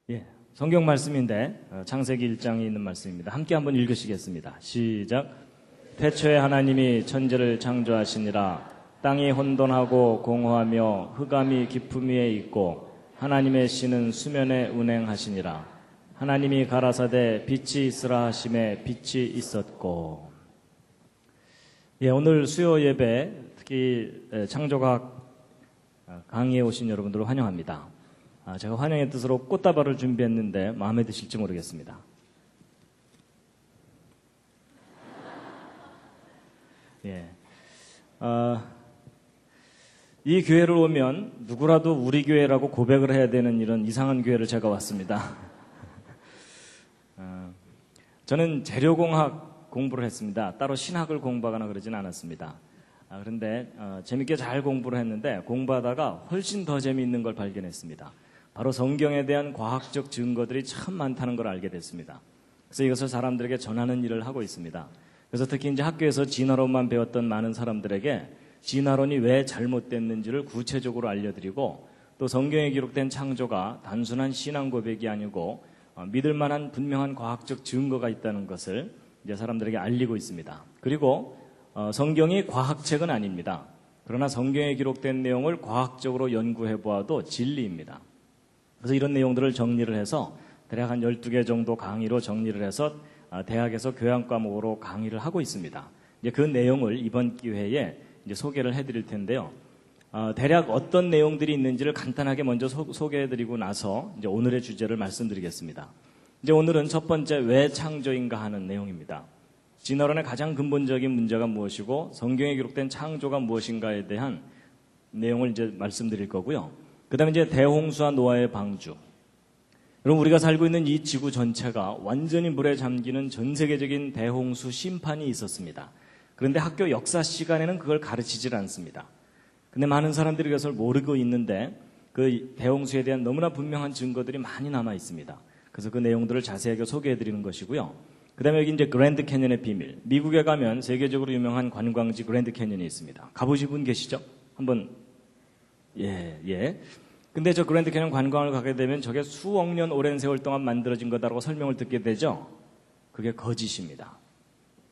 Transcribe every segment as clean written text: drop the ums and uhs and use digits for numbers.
예, 성경 말씀인데 창세기 1장에 있는 말씀입니다. 함께 한번 읽으시겠습니다. 시작. 태초에 하나님이 천지를 창조하시니라. 땅이 혼돈하고 공허하며 흑암이 깊음 위에 있고 하나님의 신은 수면에 운행하시니라. 하나님이 가라사대 빛이 있으라 하심에 빛이 있었고. 예, 오늘 수요 예배 특히 창조과학 강의에 오신 여러분들을 환영합니다. 제가 환영의 뜻으로 꽃다발을 준비했는데 마음에 드실지 모르겠습니다. 예, 이 교회를 오면 누구라도 우리 교회라고 고백을 해야 되는 이런 이상한 교회를 제가 왔습니다. 저는 재료공학 공부를 했습니다. 따로 신학을 공부하거나 그러진 않았습니다. 그런데 재밌게 잘 공부를 했는데 공부하다가 훨씬 더 재미있는 걸 발견했습니다. 바로 성경에 대한 과학적 증거들이 참 많다는 걸 알게 됐습니다. 그래서 이것을 사람들에게 전하는 일을 하고 있습니다. 그래서 특히 이제 학교에서 진화론만 배웠던 많은 사람들에게 진화론이 왜 잘못됐는지를 구체적으로 알려드리고, 또 성경에 기록된 창조가 단순한 신앙 고백이 아니고 믿을 만한 분명한 과학적 증거가 있다는 것을 이제 사람들에게 알리고 있습니다. 그리고 성경이 과학책은 아닙니다. 그러나 성경에 기록된 내용을 과학적으로 연구해 보아도 진리입니다. 그래서 이런 내용들을 정리를 해서 대략 한 12개 정도 강의로 정리를 해서 대학에서 교양 과목으로 강의를 하고 있습니다. 이제 그 내용을 이번 기회에 이제 소개를 해드릴 텐데요. 대략 어떤 내용들이 있는지를 간단하게 먼저 소개해드리고 나서 이제 오늘의 주제를 말씀드리겠습니다. 이제 오늘은 첫 번째 왜 창조인가 하는 내용입니다. 진화론의 가장 근본적인 문제가 무엇이고 성경에 기록된 창조가 무엇인가에 대한 내용을 이제 말씀드릴 거고요. 그 다음에 이제 대홍수와 노아의 방주. 여러분, 우리가 살고 있는 이 지구 전체가 완전히 물에 잠기는 전 세계적인 대홍수 심판이 있었습니다. 그런데 학교 역사 시간에는 그걸 가르치질 않습니다. 근데 많은 사람들이 그것을 모르고 있는데 그 대홍수에 대한 너무나 분명한 증거들이 많이 남아 있습니다. 그래서 그 내용들을 자세하게 소개해 드리는 것이고요. 그 다음에 여기 이제 그랜드 캐년의 비밀. 미국에 가면 세계적으로 유명한 관광지 그랜드 캐년이 있습니다. 가보신 분 계시죠? 한번. 예. 근데 저 그랜드 캐년 관광을 가게 되면 저게 수억 년 오랜 세월 동안 만들어진 거다라고 설명을 듣게 되죠? 그게 거짓입니다.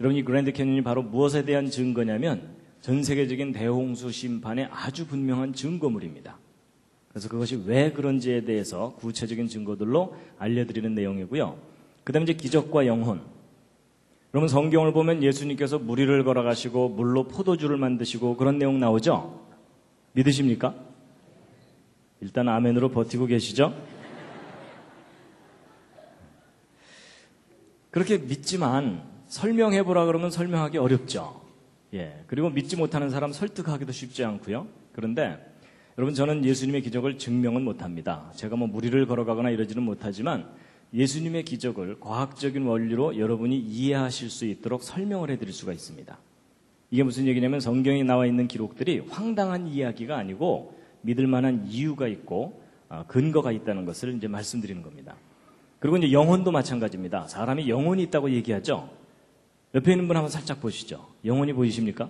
여러분, 이 그랜드 캐년이 바로 무엇에 대한 증거냐면 전 세계적인 대홍수 심판의 아주 분명한 증거물입니다. 그래서 그것이 왜 그런지에 대해서 구체적인 증거들로 알려드리는 내용이고요. 그 다음에 이제 기적과 영혼. 여러분, 성경을 보면 예수님께서 물 위를 걸어가시고 물로 포도주를 만드시고 그런 내용 나오죠? 믿으십니까? 일단 아멘으로 버티고 계시죠? 그렇게 믿지만 설명해보라 그러면 설명하기 어렵죠. 예. 그리고 믿지 못하는 사람 설득하기도 쉽지 않고요. 그런데 여러분, 저는 예수님의 기적을 증명은 못합니다. 제가 뭐 물 위를 걸어가거나 이러지는 못하지만 예수님의 기적을 과학적인 원리로 여러분이 이해하실 수 있도록 설명을 해드릴 수가 있습니다. 이게 무슨 얘기냐면 성경에 나와 있는 기록들이 황당한 이야기가 아니고 믿을 만한 이유가 있고 근거가 있다는 것을 이제 말씀드리는 겁니다. 그리고 이제 영혼도 마찬가지입니다. 사람이 영혼이 있다고 얘기하죠. 옆에 있는 분 한번 살짝 보시죠. 영혼이 보이십니까?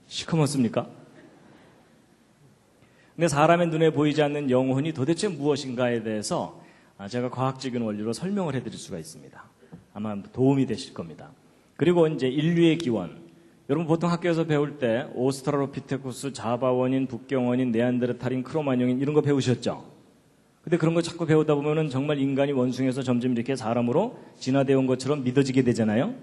시커멓습니까? 근데 사람의 눈에 보이지 않는 영혼이 도대체 무엇인가에 대해서 제가 과학적인 원리로 설명을 해드릴 수가 있습니다. 아마 도움이 되실 겁니다. 그리고 이제 인류의 기원. 여러분, 보통 학교에서 배울 때 오스트랄로피테쿠스, 자바원인, 북경원인, 네안데르탈인, 크로마뇽인 이런 거 배우셨죠? 근데 그런 거 자꾸 배우다 보면은 정말 인간이 원숭이에서 점점 이렇게 사람으로 진화되어 온 것처럼 믿어지게 되잖아요?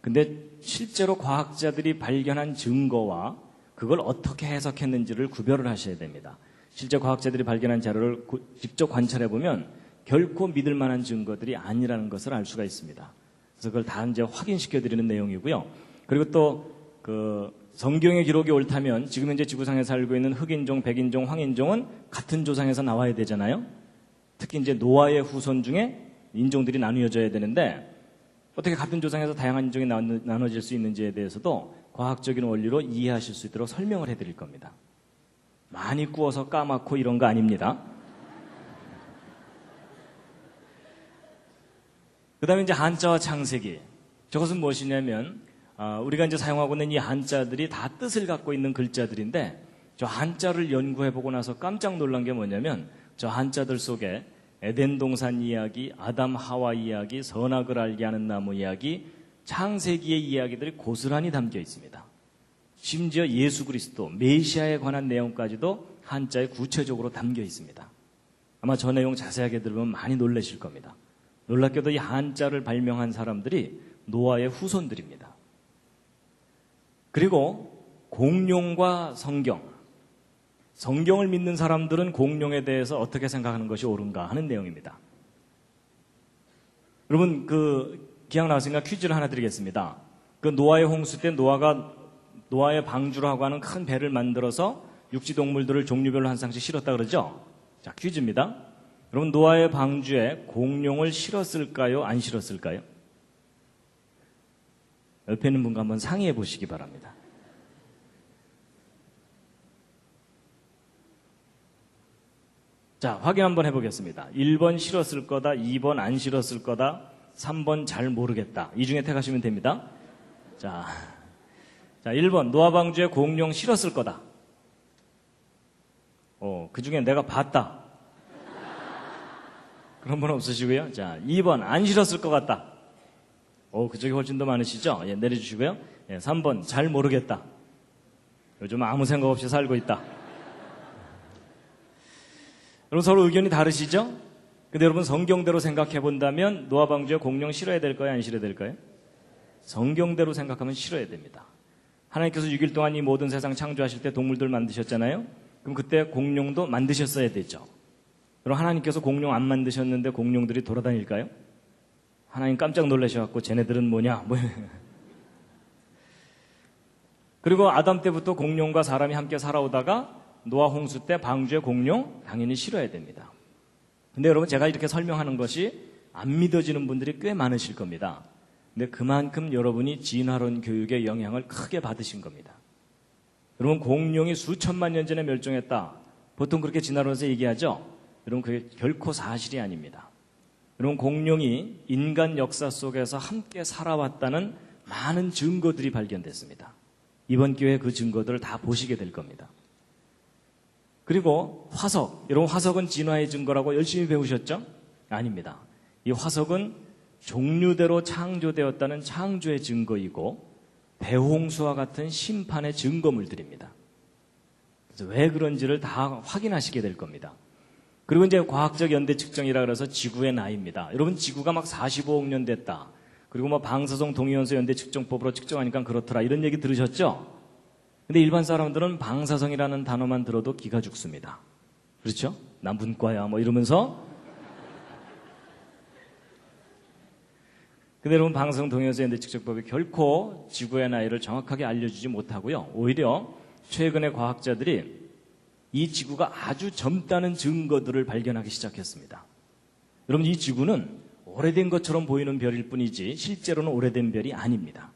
근데 실제로 과학자들이 발견한 증거와 그걸 어떻게 해석했는지를 구별을 하셔야 됩니다. 실제 과학자들이 발견한 자료를 직접 관찰해 보면 결코 믿을 만한 증거들이 아니라는 것을 알 수가 있습니다. 그래서 그걸 다 이제 확인시켜 드리는 내용이고요. 그리고 또 성경의 기록이 옳다면 지금 현재 지구상에 살고 있는 흑인종, 백인종, 황인종은 같은 조상에서 나와야 되잖아요. 특히 이제 노아의 후손 중에 인종들이 나누어져야 되는데 어떻게 같은 조상에서 다양한 인종이 나눠질 수 있는지에 대해서도 과학적인 원리로 이해하실 수 있도록 설명을 해드릴 겁니다. 많이 구워서 까맣고 이런 거 아닙니다. 그 다음에 이제 한자와 창세기. 저것은 무엇이냐면 우리가 이제 사용하고 있는 이 한자들이 다 뜻을 갖고 있는 글자들인데 저 한자를 연구해보고 나서 깜짝 놀란 게 뭐냐면 저 한자들 속에 에덴 동산 이야기, 아담 하와 이야기, 선악을 알게 하는 나무 이야기, 창세기의 이야기들이 고스란히 담겨 있습니다. 심지어 예수 그리스도, 메시아에 관한 내용까지도 한자에 구체적으로 담겨 있습니다. 아마 저 내용 자세하게 들으면 많이 놀라실 겁니다. 놀랍게도 이 한자를 발명한 사람들이 노아의 후손들입니다. 그리고 공룡과 성경을 믿는 사람들은 공룡에 대해서 어떻게 생각하는 것이 옳은가 하는 내용입니다. 여러분 기억 나왔으니까 퀴즈를 하나 드리겠습니다. 노아의 홍수 때 노아의 방주라고 하는 큰 배를 만들어서 육지 동물들을 종류별로 한 쌍씩 실었다 그러죠? 자, 퀴즈입니다. 여러분, 노아의 방주에 공룡을 실었을까요? 안 실었을까요? 옆에 있는 분과 한번 상의해 보시기 바랍니다. 자, 확인 한번 해보겠습니다. 1번 실었을 거다, 2번 안 실었을 거다, 3번 잘 모르겠다. 이 중에 택하시면 됩니다. 자, 1번 노아 방주에 공룡 실었을 거다. 그 중에 내가 봤다. 그런 분 없으시고요. 자, 2번 안 실었을 것 같다. 그쪽이 훨씬 더 많으시죠? 예, 내려주시고요. 예, 3번 잘 모르겠다. 요즘 아무 생각 없이 살고 있다. 여러분 서로 의견이 다르시죠? 근데 여러분 성경대로 생각해 본다면 노아 방주에 공룡 실어야 될까요? 안 실어야 될까요? 성경대로 생각하면 실어야 됩니다. 하나님께서 6일 동안 이 모든 세상 창조하실 때 동물들 만드셨잖아요? 그럼 그때 공룡도 만드셨어야 되죠. 그럼 하나님께서 공룡 안 만드셨는데 공룡들이 돌아다닐까요? 하나님 깜짝 놀라셔갖고 쟤네들은 뭐냐? 그리고 아담 때부터 공룡과 사람이 함께 살아오다가 노아 홍수 때 방주에 공룡 당연히 실어야 됩니다. 근데 여러분 제가 이렇게 설명하는 것이 안 믿어지는 분들이 꽤 많으실 겁니다. 근데 그만큼 여러분이 진화론 교육의 영향을 크게 받으신 겁니다. 여러분 공룡이 수천만 년 전에 멸종했다. 보통 그렇게 진화론에서 얘기하죠. 여러분 그게 결코 사실이 아닙니다. 여러분 공룡이 인간 역사 속에서 함께 살아왔다는 많은 증거들이 발견됐습니다. 이번 기회에 그 증거들을 다 보시게 될 겁니다. 그리고 화석, 여러분 화석은 진화의 증거라고 열심히 배우셨죠? 아닙니다. 이 화석은 종류대로 창조되었다는 창조의 증거이고 대홍수와 같은 심판의 증거물들입니다. 그래서 왜 그런지를 다 확인하시게 될 겁니다. 그리고 이제 과학적 연대 측정이라 그래서 지구의 나이입니다. 여러분 지구가 막 45억 년 됐다. 그리고 뭐 방사성 동위원소 연대 측정법으로 측정하니까 그렇더라. 이런 얘기 들으셨죠? 근데 일반 사람들은 방사성이라는 단어만 들어도 기가 죽습니다. 그렇죠? 난 문과야 뭐 이러면서. 근데 여러분 방사성 동위원소 연대 측정법이 결코 지구의 나이를 정확하게 알려주지 못하고요. 오히려 최근에 과학자들이 이 지구가 아주 젊다는 증거들을 발견하기 시작했습니다. 여러분 이 지구는 오래된 것처럼 보이는 별일 뿐이지 실제로는 오래된 별이 아닙니다.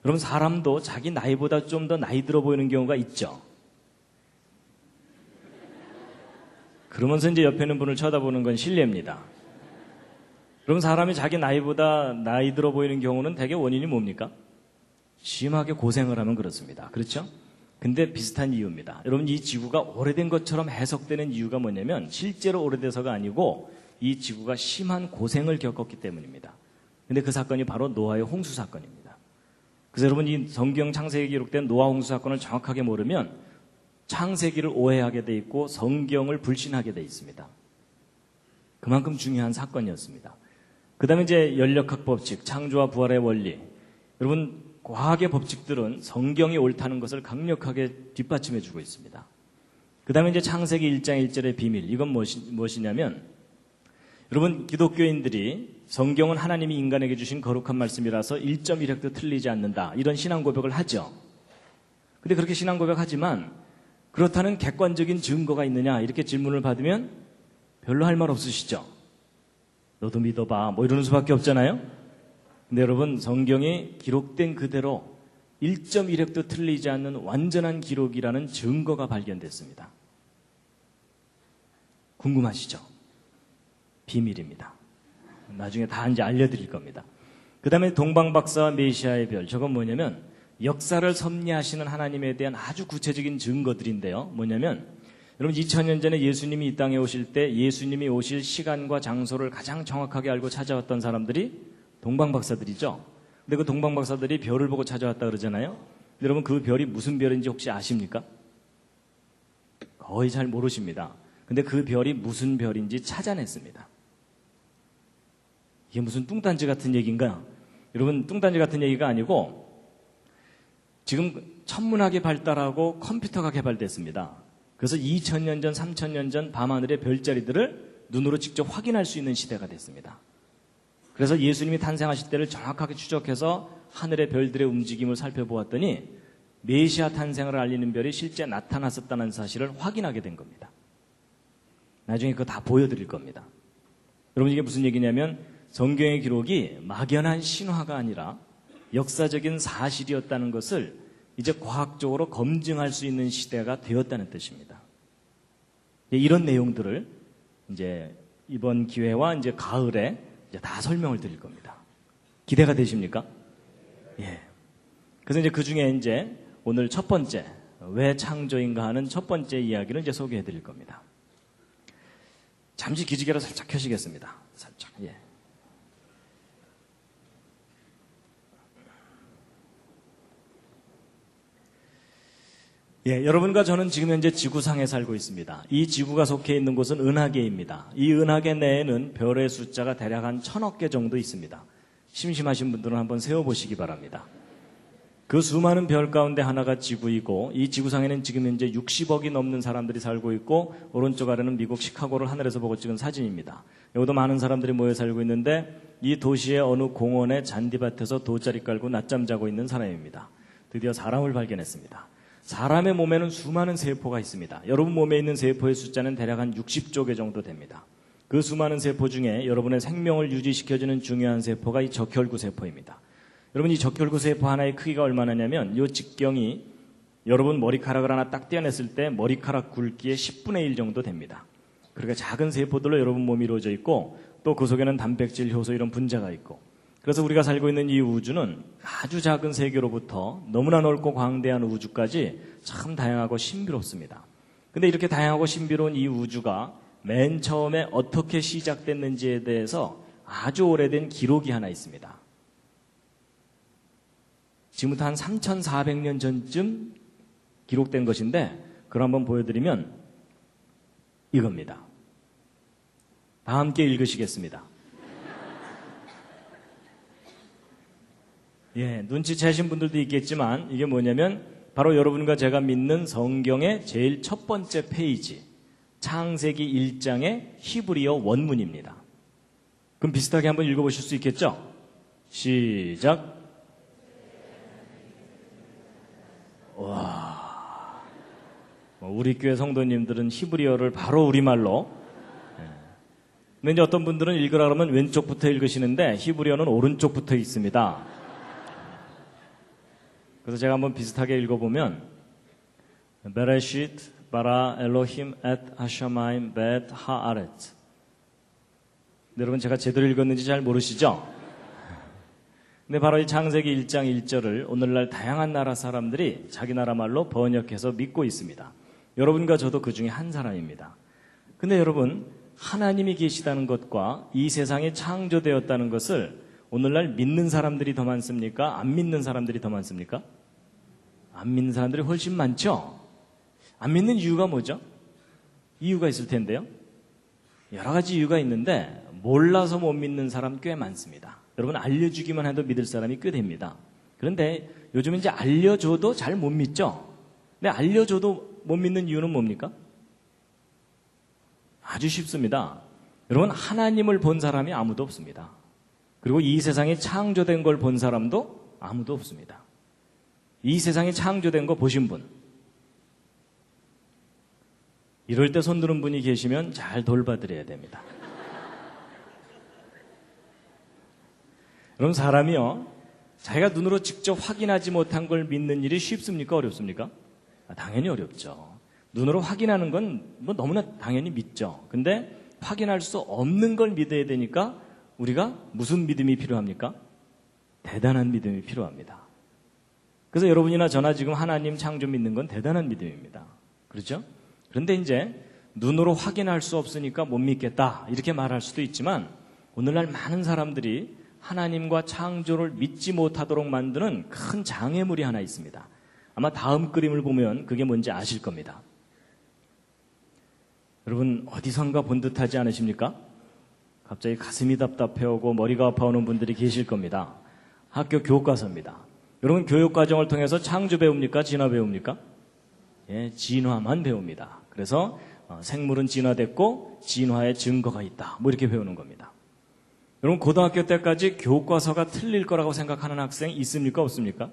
여러분 사람도 자기 나이보다 좀 더 나이 들어 보이는 경우가 있죠. 그러면서 이제 옆에 있는 분을 쳐다보는 건 실례입니다. 여러분 사람이 자기 나이보다 나이 들어 보이는 경우는 대개 원인이 뭡니까? 심하게 고생을 하면 그렇습니다. 그렇죠? 근데 비슷한 이유입니다. 여러분 이 지구가 오래된 것처럼 해석되는 이유가 뭐냐면 실제로 오래돼서가 아니고 이 지구가 심한 고생을 겪었기 때문입니다. 근데 그 사건이 바로 노아의 홍수 사건입니다. 그래서 여러분 이 성경 창세기에 기록된 노아 홍수 사건을 정확하게 모르면 창세기를 오해하게 돼 있고 성경을 불신하게 돼 있습니다. 그만큼 중요한 사건이었습니다. 그 다음에 이제 연력학 법칙, 창조와 부활의 원리. 여러분 과학의 법칙들은 성경이 옳다는 것을 강력하게 뒷받침해 주고 있습니다. 그 다음에 이제 창세기 1장 1절의 비밀. 이건 무엇이냐면 여러분 기독교인들이 성경은 하나님이 인간에게 주신 거룩한 말씀이라서 1.1획도 틀리지 않는다. 이런 신앙 고백을 하죠. 근데 그렇게 신앙 고백하지만 그렇다는 객관적인 증거가 있느냐 이렇게 질문을 받으면 별로 할 말 없으시죠. 너도 믿어봐 뭐 이러는 수밖에 없잖아요. 근데 여러분 성경이 기록된 그대로 1.1획도 틀리지 않는 완전한 기록이라는 증거가 발견됐습니다. 궁금하시죠? 비밀입니다. 나중에 다 이제 알려드릴 겁니다. 그 다음에 동방박사와 메시아의 별. 저건 뭐냐면 역사를 섭리하시는 하나님에 대한 아주 구체적인 증거들인데요. 뭐냐면 여러분 2000년 전에 예수님이 이 땅에 오실 때 예수님이 오실 시간과 장소를 가장 정확하게 알고 찾아왔던 사람들이 동방박사들이죠. 근데 그 동방박사들이 별을 보고 찾아왔다 그러잖아요. 여러분 그 별이 무슨 별인지 혹시 아십니까? 거의 잘 모르십니다. 근데 그 별이 무슨 별인지 찾아냈습니다. 이게 무슨 뚱딴지 같은 얘기인가? 여러분 뚱딴지 같은 얘기가 아니고 지금 천문학이 발달하고 컴퓨터가 개발됐습니다. 그래서 2000년 전, 3000년 전 밤하늘의 별자리들을 눈으로 직접 확인할 수 있는 시대가 됐습니다. 그래서 예수님이 탄생하실 때를 정확하게 추적해서 하늘의 별들의 움직임을 살펴보았더니 메시아 탄생을 알리는 별이 실제 나타났었다는 사실을 확인하게 된 겁니다. 나중에 그거 다 보여드릴 겁니다. 여러분 이게 무슨 얘기냐면 성경의 기록이 막연한 신화가 아니라 역사적인 사실이었다는 것을 이제 과학적으로 검증할 수 있는 시대가 되었다는 뜻입니다. 이런 내용들을 이제 이번 기회와 이제 가을에 이제 다 설명을 드릴 겁니다. 기대가 되십니까? 예. 그래서 이제 그 중에 이제 오늘 첫 번째, 왜 창조인가 하는 첫 번째 이야기를 이제 소개해 드릴 겁니다. 잠시 기지개를 살짝 켜시겠습니다. 살짝, 예. 예, 여러분과 저는 지금 현재 지구상에 살고 있습니다. 이 지구가 속해 있는 곳은 은하계입니다. 이 은하계 내에는 별의 숫자가 대략 한 1000억 개 정도 있습니다. 심심하신 분들은 한번 세어보시기 바랍니다. 그 수많은 별 가운데 하나가 지구이고 이 지구상에는 지금 현재 60억이 넘는 사람들이 살고 있고 오른쪽 아래는 미국 시카고를 하늘에서 보고 찍은 사진입니다. 여기도 많은 사람들이 모여 살고 있는데 이 도시의 어느 공원의 잔디밭에서 돗자리 깔고 낮잠 자고 있는 사람입니다. 드디어 사람을 발견했습니다. 사람의 몸에는 수많은 세포가 있습니다. 여러분 몸에 있는 세포의 숫자는 대략 한 60조 개 정도 됩니다. 그 수많은 세포 중에 여러분의 생명을 유지시켜주는 중요한 세포가 이 적혈구 세포입니다. 여러분 이 적혈구 세포 하나의 크기가 얼마나냐면 이 직경이 여러분 머리카락을 하나 딱 떼어냈을 때 머리카락 굵기의 10분의 1 정도 됩니다. 그러니까 작은 세포들로 여러분 몸이 이루어져 있고 또 그 속에는 단백질, 효소 이런 분자가 있고 그래서 우리가 살고 있는 이 우주는 아주 작은 세계로부터 너무나 넓고 광대한 우주까지 참 다양하고 신비롭습니다. 근데 이렇게 다양하고 신비로운 이 우주가 맨 처음에 어떻게 시작됐는지에 대해서 아주 오래된 기록이 하나 있습니다. 지금부터 한 3400년 전쯤 기록된 것인데 그걸 한번 보여드리면 이겁니다. 다 함께 읽으시겠습니다. 예, 눈치채신 분들도 있겠지만 이게 뭐냐면 바로 여러분과 제가 믿는 성경의 제일 첫 번째 페이지 창세기 1장의 히브리어 원문입니다. 그럼 비슷하게 한번 읽어보실 수 있겠죠? 시작. 와, 우리 교회 성도님들은 히브리어를 바로 우리말로 근데 이제 어떤 분들은 읽으라 그러면 왼쪽부터 읽으시는데 히브리어는 오른쪽부터 있습니다. 그래서 제가 한번 비슷하게 읽어보면 베레시트 바라 엘로힘 엣 하샤마임 벳 하아렛. 여러분 제가 제대로 읽었는지 잘 모르시죠? 근데 바로 이 창세기 1장 1절을 오늘날 다양한 나라 사람들이 자기 나라 말로 번역해서 믿고 있습니다. 여러분과 저도 그 중에 한 사람입니다. 근데 여러분 하나님이 계시다는 것과 이 세상이 창조되었다는 것을 오늘날 믿는 사람들이 더 많습니까? 안 믿는 사람들이 더 많습니까? 안 믿는 사람들이 훨씬 많죠? 안 믿는 이유가 뭐죠? 이유가 있을 텐데요. 여러 가지 이유가 있는데 몰라서 못 믿는 사람 꽤 많습니다. 여러분 알려주기만 해도 믿을 사람이 꽤 됩니다. 그런데 요즘 이제 알려줘도 잘 못 믿죠? 근데 알려줘도 못 믿는 이유는 뭡니까? 아주 쉽습니다. 여러분 하나님을 본 사람이 아무도 없습니다. 그리고 이 세상이 창조된 걸 본 사람도 아무도 없습니다. 이 세상이 창조된 거 보신 분. 이럴 때 손 드는 분이 계시면 잘 돌봐드려야 됩니다. 여러분 사람이요. 자기가 눈으로 직접 확인하지 못한 걸 믿는 일이 쉽습니까? 어렵습니까? 당연히 어렵죠. 눈으로 확인하는 건 뭐 너무나 당연히 믿죠. 근데 확인할 수 없는 걸 믿어야 되니까 우리가 무슨 믿음이 필요합니까? 대단한 믿음이 필요합니다. 그래서 여러분이나 저나 지금 하나님 창조 믿는 건 대단한 믿음입니다. 그렇죠? 그런데 이제 눈으로 확인할 수 없으니까 못 믿겠다 이렇게 말할 수도 있지만 오늘날 많은 사람들이 하나님과 창조를 믿지 못하도록 만드는 큰 장애물이 하나 있습니다. 아마 다음 그림을 보면 그게 뭔지 아실 겁니다. 여러분 어디선가 본 듯하지 않으십니까? 갑자기 가슴이 답답해오고 머리가 아파오는 분들이 계실 겁니다. 학교 교과서입니다. 여러분 교육과정을 통해서 창조 배웁니까? 진화 배웁니까? 예, 진화만 배웁니다. 그래서 생물은 진화됐고 진화의 증거가 있다. 뭐 이렇게 배우는 겁니다. 여러분 고등학교 때까지 교과서가 틀릴 거라고 생각하는 학생 있습니까? 없습니까?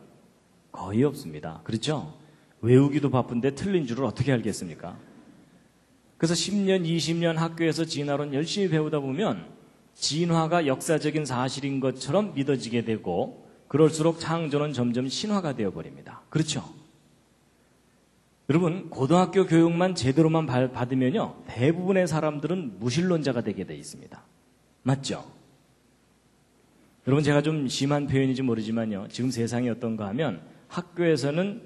거의 없습니다. 그렇죠? 외우기도 바쁜데 틀린 줄을 어떻게 알겠습니까? 그래서 10년, 20년 학교에서 진화론 열심히 배우다 보면 진화가 역사적인 사실인 것처럼 믿어지게 되고 그럴수록 창조는 점점 신화가 되어버립니다. 그렇죠? 여러분 고등학교 교육만 제대로만 받으면요 대부분의 사람들은 무신론자가 되게 돼 있습니다. 맞죠? 여러분 제가 좀 심한 표현인지 모르지만요 지금 세상이 어떤가 하면 학교에서는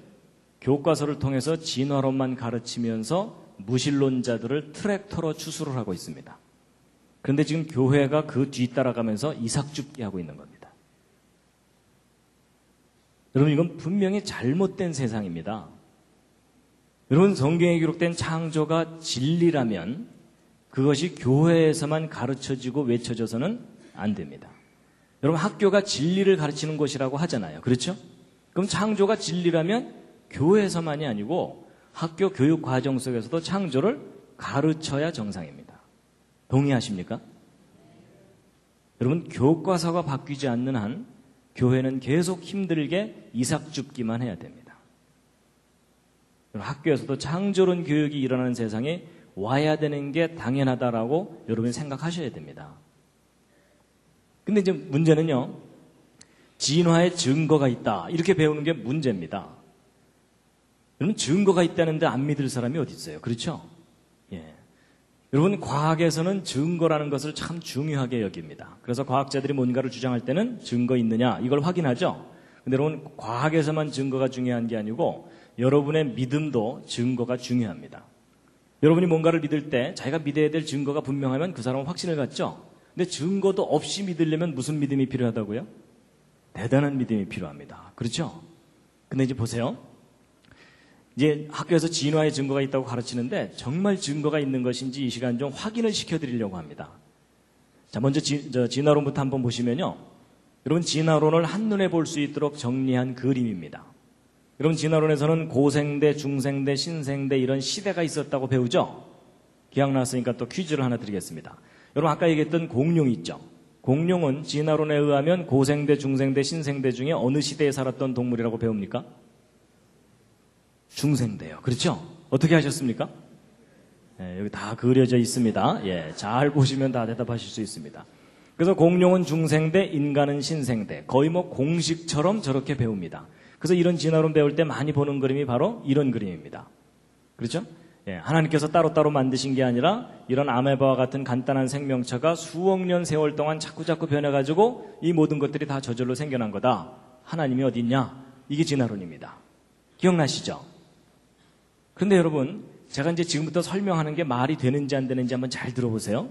교과서를 통해서 진화론만 가르치면서 무신론자들을 트랙터로 추수를 하고 있습니다. 그런데 지금 교회가 그 뒤따라가면서 이삭줍기 하고 있는 겁니다. 여러분 이건 분명히 잘못된 세상입니다. 여러분 성경에 기록된 창조가 진리라면 그것이 교회에서만 가르쳐지고 외쳐져서는 안 됩니다. 여러분 학교가 진리를 가르치는 곳이라고 하잖아요. 그렇죠? 그럼 창조가 진리라면 교회에서만이 아니고 학교 교육 과정 속에서도 창조를 가르쳐야 정상입니다. 동의하십니까? 여러분 교과서가 바뀌지 않는 한 교회는 계속 힘들게 이삭줍기만 해야 됩니다. 학교에서도 창조론 교육이 일어나는 세상에 와야 되는 게 당연하다라고 여러분이 생각하셔야 됩니다. 근데 이제 문제는요, 진화의 증거가 있다. 이렇게 배우는 게 문제입니다. 여러분, 증거가 있다는데 안 믿을 사람이 어디 있어요? 그렇죠? 예. 여러분, 과학에서는 증거라는 것을 참 중요하게 여깁니다. 그래서 과학자들이 뭔가를 주장할 때는 증거 있느냐, 이걸 확인하죠? 근데 여러분, 과학에서만 증거가 중요한 게 아니고 여러분의 믿음도 증거가 중요합니다. 여러분이 뭔가를 믿을 때 자기가 믿어야 될 증거가 분명하면 그 사람은 확신을 갖죠? 근데 증거도 없이 믿으려면 무슨 믿음이 필요하다고요? 대단한 믿음이 필요합니다. 그렇죠? 근데 이제 보세요. 이제 학교에서 진화의 증거가 있다고 가르치는데 정말 증거가 있는 것인지 이 시간 좀 확인을 시켜드리려고 합니다. 자, 먼저 진화론부터 한번 보시면요. 여러분, 진화론을 한눈에 볼 수 있도록 정리한 그림입니다. 여러분, 진화론에서는 고생대, 중생대, 신생대 이런 시대가 있었다고 배우죠? 기억났으니까 또 퀴즈를 하나 드리겠습니다. 여러분, 아까 얘기했던 공룡 있죠? 공룡은 진화론에 의하면 고생대, 중생대, 신생대 중에 어느 시대에 살았던 동물이라고 배웁니까? 중생대요. 그렇죠? 어떻게 하셨습니까? 예, 여기 다 그려져 있습니다. 예, 잘 보시면 다 대답하실 수 있습니다. 그래서 공룡은 중생대, 인간은 신생대. 거의 뭐 공식처럼 저렇게 배웁니다. 그래서 이런 진화론 배울 때 많이 보는 그림이 바로 이런 그림입니다. 그렇죠? 예, 하나님께서 따로따로 만드신 게 아니라 이런 아메바와 같은 간단한 생명체가 수억 년 세월 동안 자꾸자꾸 변해가지고 이 모든 것들이 다 저절로 생겨난 거다. 하나님이 어디 있냐? 이게 진화론입니다. 기억나시죠? 그런데 여러분, 제가 이제 지금부터 설명하는 게 말이 되는지 안 되는지 한번 잘 들어보세요.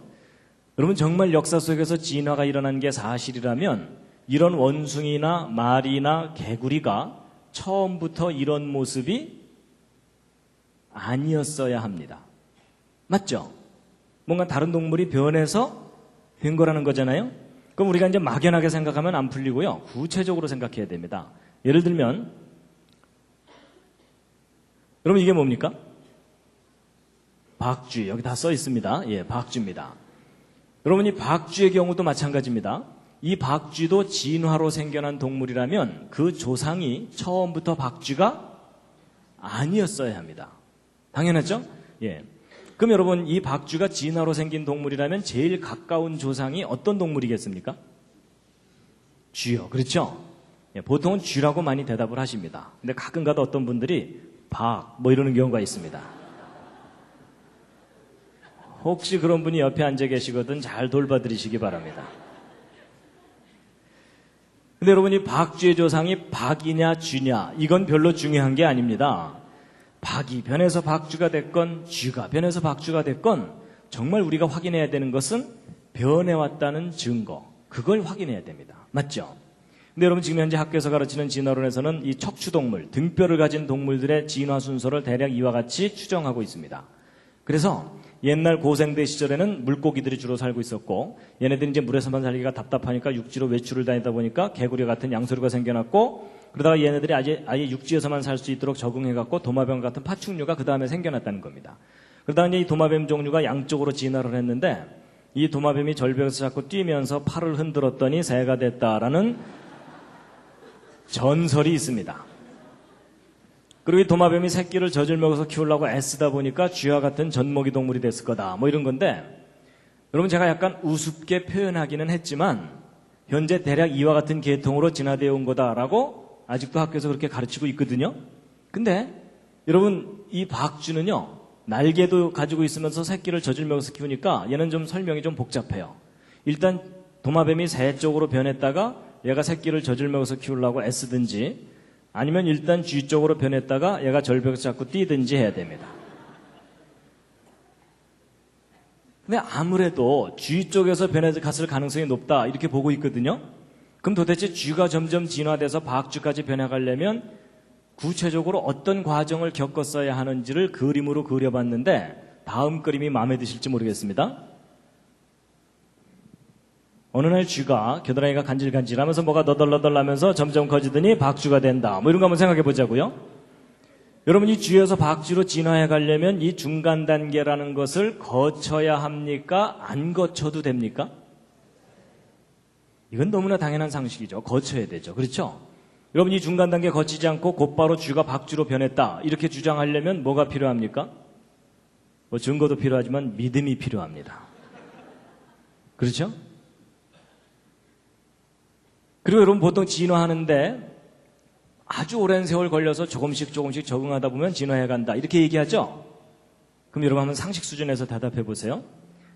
여러분, 정말 역사 속에서 진화가 일어난 게 사실이라면 이런 원숭이나 말이나 개구리가 처음부터 이런 모습이 아니었어야 합니다. 맞죠? 뭔가 다른 동물이 변해서 된 거라는 거잖아요? 그럼 우리가 이제 막연하게 생각하면 안 풀리고요. 구체적으로 생각해야 됩니다. 예를 들면, 여러분 이게 뭡니까? 박쥐. 여기 다 써 있습니다. 예, 박쥐입니다. 여러분 이 박쥐의 경우도 마찬가지입니다. 이 박쥐도 진화로 생겨난 동물이라면 그 조상이 처음부터 박쥐가 아니었어야 합니다. 당연하죠? 예. 그럼 여러분 이 박쥐가 진화로 생긴 동물이라면 제일 가까운 조상이 어떤 동물이겠습니까? 쥐요. 그렇죠? 예, 보통은 쥐라고 많이 대답을 하십니다. 근데 가끔가다 어떤 분들이 뭐 이러는 경우가 있습니다. 혹시 그런 분이 옆에 앉아 계시거든 잘 돌봐드리시기 바랍니다. 근데 여러분 이 박쥐의 조상이 박이냐 쥐냐 이건 별로 중요한 게 아닙니다. 박이 변해서 박쥐가 됐건 쥐가 변해서 박쥐가 됐건 정말 우리가 확인해야 되는 것은 변해왔다는 증거, 그걸 확인해야 됩니다. 맞죠? 근데 여러분 지금 현재 학교에서 가르치는 진화론에서는 이 척추동물, 등뼈를 가진 동물들의 진화 순서를 대략 이와 같이 추정하고 있습니다. 그래서 옛날 고생대 시절에는 물고기들이 주로 살고 있었고 얘네들이 이제 물에서만 살기가 답답하니까 육지로 외출을 다니다 보니까 개구리 같은 양서류가 생겨났고 그러다가 얘네들이 아예 육지에서만 살 수 있도록 적응해갖고 도마뱀 같은 파충류가 그 다음에 생겨났다는 겁니다. 그러다가 이제 이 도마뱀 종류가 양쪽으로 진화를 했는데 이 도마뱀이 절벽에서 자꾸 뛰면서 팔을 흔들었더니 새가 됐다라는 전설이 있습니다. 그리고 이 도마뱀이 새끼를 젖을 먹어서 키우려고 애쓰다 보니까 쥐와 같은 젖먹이 동물이 됐을 거다. 뭐 이런 건데 여러분 제가 약간 우습게 표현하기는 했지만 현재 대략 이와 같은 계통으로 진화되어 온 거다라고 아직도 학교에서 그렇게 가르치고 있거든요. 근데 여러분 이 박쥐는요. 날개도 가지고 있으면서 새끼를 젖을 먹어서 키우니까 얘는 좀 설명이 좀 복잡해요. 일단 도마뱀이 새 쪽으로 변했다가 얘가 새끼를 젖을 먹어서 키우려고 애쓰든지 아니면 일단 쥐 쪽으로 변했다가 얘가 절벽에서 자꾸 뛰든지 해야 됩니다. 근데 아무래도 쥐 쪽에서 변해서 갔을 가능성이 높다 이렇게 보고 있거든요. 그럼 도대체 쥐가 점점 진화돼서 박쥐까지 변해가려면 구체적으로 어떤 과정을 겪었어야 하는지를 그림으로 그려봤는데 다음 그림이 마음에 드실지 모르겠습니다. 어느 날 쥐가 겨드랑이가 간질간질하면서 뭐가 너덜너덜하면서 점점 커지더니 박쥐가 된다. 뭐 이런 거 한번 생각해 보자고요. 여러분 이 쥐에서 박쥐로 진화해 가려면 이 중간 단계라는 것을 거쳐야 합니까? 안 거쳐도 됩니까? 이건 너무나 당연한 상식이죠. 거쳐야 되죠. 그렇죠? 여러분 이 중간 단계 거치지 않고 곧바로 쥐가 박쥐로 변했다. 이렇게 주장하려면 뭐가 필요합니까? 뭐 증거도 필요하지만 믿음이 필요합니다. 그렇죠? 그리고 여러분 보통 진화하는데 아주 오랜 세월 걸려서 조금씩 적응하다 보면 진화해 간다. 이렇게 얘기하죠? 그럼 여러분 한번 상식 수준에서 대답해 보세요.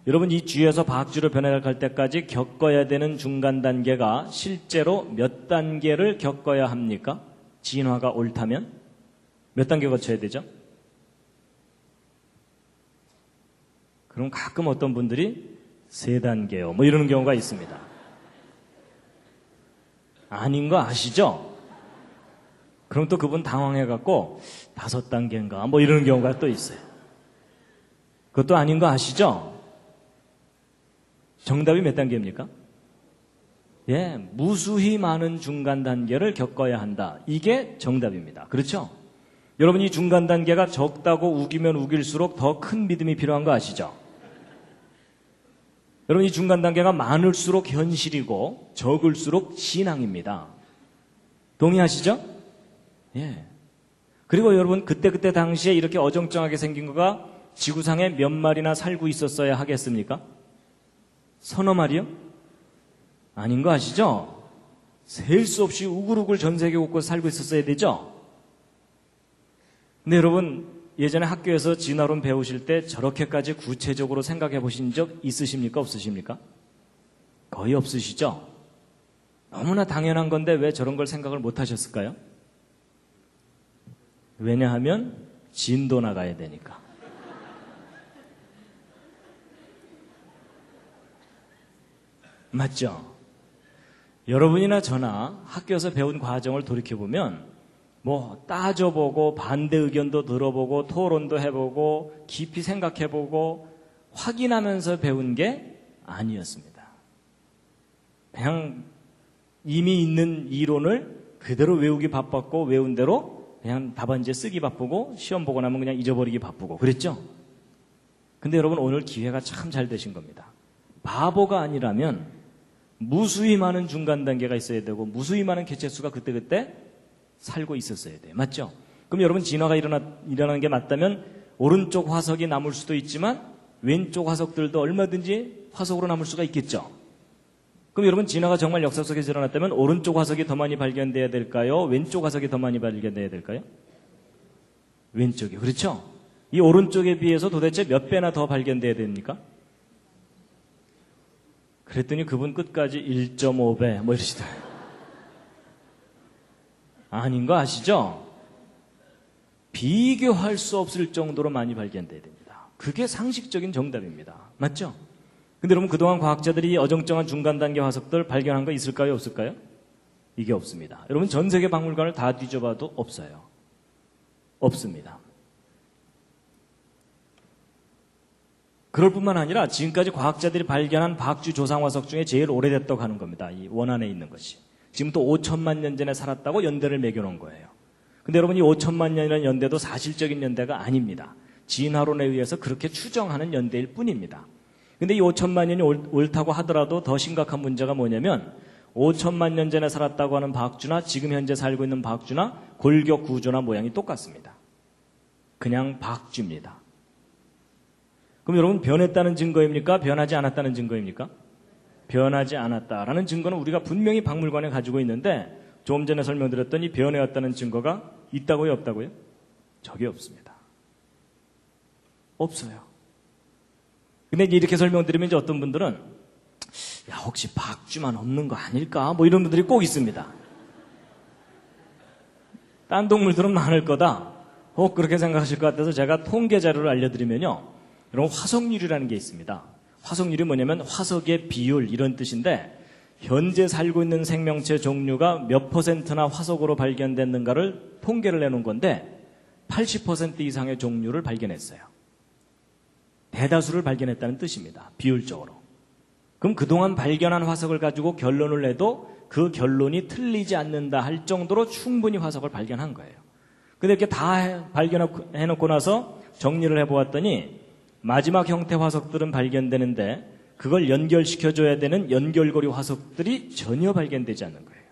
여러분 이 쥐에서 박쥐로 변해갈 때까지 겪어야 되는 중간 단계가 실제로 몇 단계를 겪어야 합니까? 진화가 옳다면? 몇 단계 거쳐야 되죠? 그럼 가끔 어떤 분들이 3단계요. 뭐 이러는 경우가 있습니다. 아닌 거 아시죠? 그럼 또 그분 당황해갖고 5단계인가 뭐 이러는 경우가 또 있어요. 그것도 아닌 거 아시죠? 정답이 몇 단계입니까? 예, 무수히 많은 중간 단계를 겪어야 한다. 이게 정답입니다. 그렇죠? 여러분이 중간 단계가 적다고 우기면 우길수록 더 큰 믿음이 필요한 거 아시죠? 여러분 이 중간 단계가 많을수록 현실이고 적을수록 신앙입니다. 동의하시죠? 예. 그리고 여러분 그때 당시에 이렇게 어정쩡하게 생긴 거가 지구상에 몇 마리나 살고 있었어야 하겠습니까? 서너 마리요? 아닌 거 아시죠? 셀 수 없이 우글우글 전 세계 곳곳 살고 있었어야 되죠? 근데 여러분 예전에 학교에서 진화론 배우실 때 저렇게까지 구체적으로 생각해 보신 적 있으십니까? 없으십니까? 거의 없으시죠? 너무나 당연한 건데 왜 저런 걸 생각을 못 하셨을까요? 왜냐하면 진도 나가야 되니까. 맞죠? 여러분이나 저나 학교에서 배운 과정을 돌이켜보면 뭐 따져보고 반대 의견도 들어보고 토론도 해보고 깊이 생각해보고 확인하면서 배운 게 아니었습니다. 그냥 이미 있는 이론을 그대로 외우기 바빴고 외운 대로 그냥 답안지에 쓰기 바쁘고 시험 보고 나면 그냥 잊어버리기 바쁘고 그랬죠? 근데 여러분 오늘 기회가 참 잘 되신 겁니다. 바보가 아니라면 무수히 많은 중간 단계가 있어야 되고 무수히 많은 개체수가 그때그때 살고 있었어야 돼요. 맞죠? 그럼 여러분 진화가 일어나는 게 맞다면 오른쪽 화석이 남을 수도 있지만 왼쪽 화석들도 얼마든지 화석으로 남을 수가 있겠죠? 그럼 여러분 진화가 정말 역사 속에서 일어났다면 오른쪽 화석이 더 많이 발견돼야 될까요? 왼쪽 화석이 더 많이 발견돼야 될까요? 왼쪽이. 그렇죠? 이 오른쪽에 비해서 도대체 몇 배나 더 발견돼야 됩니까? 그랬더니 그분 끝까지 1.5배 뭐 이러시더라고요. 아닌 거 아시죠? 비교할 수 없을 정도로 많이 발견돼야 됩니다. 그게 상식적인 정답입니다. 맞죠? 근데 여러분 그동안 과학자들이 어정쩡한 중간 단계 화석들 발견한 거 있을까요? 없을까요? 이게 없습니다. 여러분 전 세계 박물관을 다 뒤져봐도 없어요. 없습니다. 그럴 뿐만 아니라 지금까지 과학자들이 발견한 박쥐 조상 화석 중에 제일 오래됐다고 하는 겁니다. 이 원안에 있는 것이. 지금부터 5천만 년 전에 살았다고 연대를 매겨놓은 거예요. 근데 여러분 이 5천만 년이라는 연대도 사실적인 연대가 아닙니다. 진화론에 의해서 그렇게 추정하는 연대일 뿐입니다. 근데 이 5천만 년이 옳다고 하더라도 더 심각한 문제가 뭐냐면 5천만 년 전에 살았다고 하는 박쥐나 지금 현재 살고 있는 박쥐나 골격 구조나 모양이 똑같습니다. 그냥 박쥐입니다. 그럼 여러분 변했다는 증거입니까? 변하지 않았다는 증거입니까? 변하지 않았다라는 증거는 우리가 분명히 박물관에 가지고 있는데 조금 전에 설명드렸더니 변해왔다는 증거가 있다고요? 없다고요? 저게 없습니다. 없어요. 근데 이렇게 설명드리면 이제 어떤 분들은 야 혹시 박쥐만 없는 거 아닐까? 뭐 이런 분들이 꼭 있습니다. 딴 동물들은 많을 거다. 혹 그렇게 생각하실 것 같아서 제가 통계 자료를 알려드리면요. 여러분 화석률이라는 게 있습니다. 화석률이 뭐냐면 화석의 비율 이런 뜻인데 현재 살고 있는 생명체 종류가 몇 %나 화석으로 발견됐는가를 통계를 내놓은 건데 80% 이상의 종류를 발견했어요. 대다수를 발견했다는 뜻입니다. 비율적으로. 그럼 그동안 발견한 화석을 가지고 결론을 내도 그 결론이 틀리지 않는다 할 정도로 충분히 화석을 발견한 거예요. 근데 이렇게 다 발견해놓고 나서 정리를 해보았더니 마지막 형태 화석들은 발견되는데 그걸 연결시켜줘야 되는 연결고리 화석들이 전혀 발견되지 않는 거예요.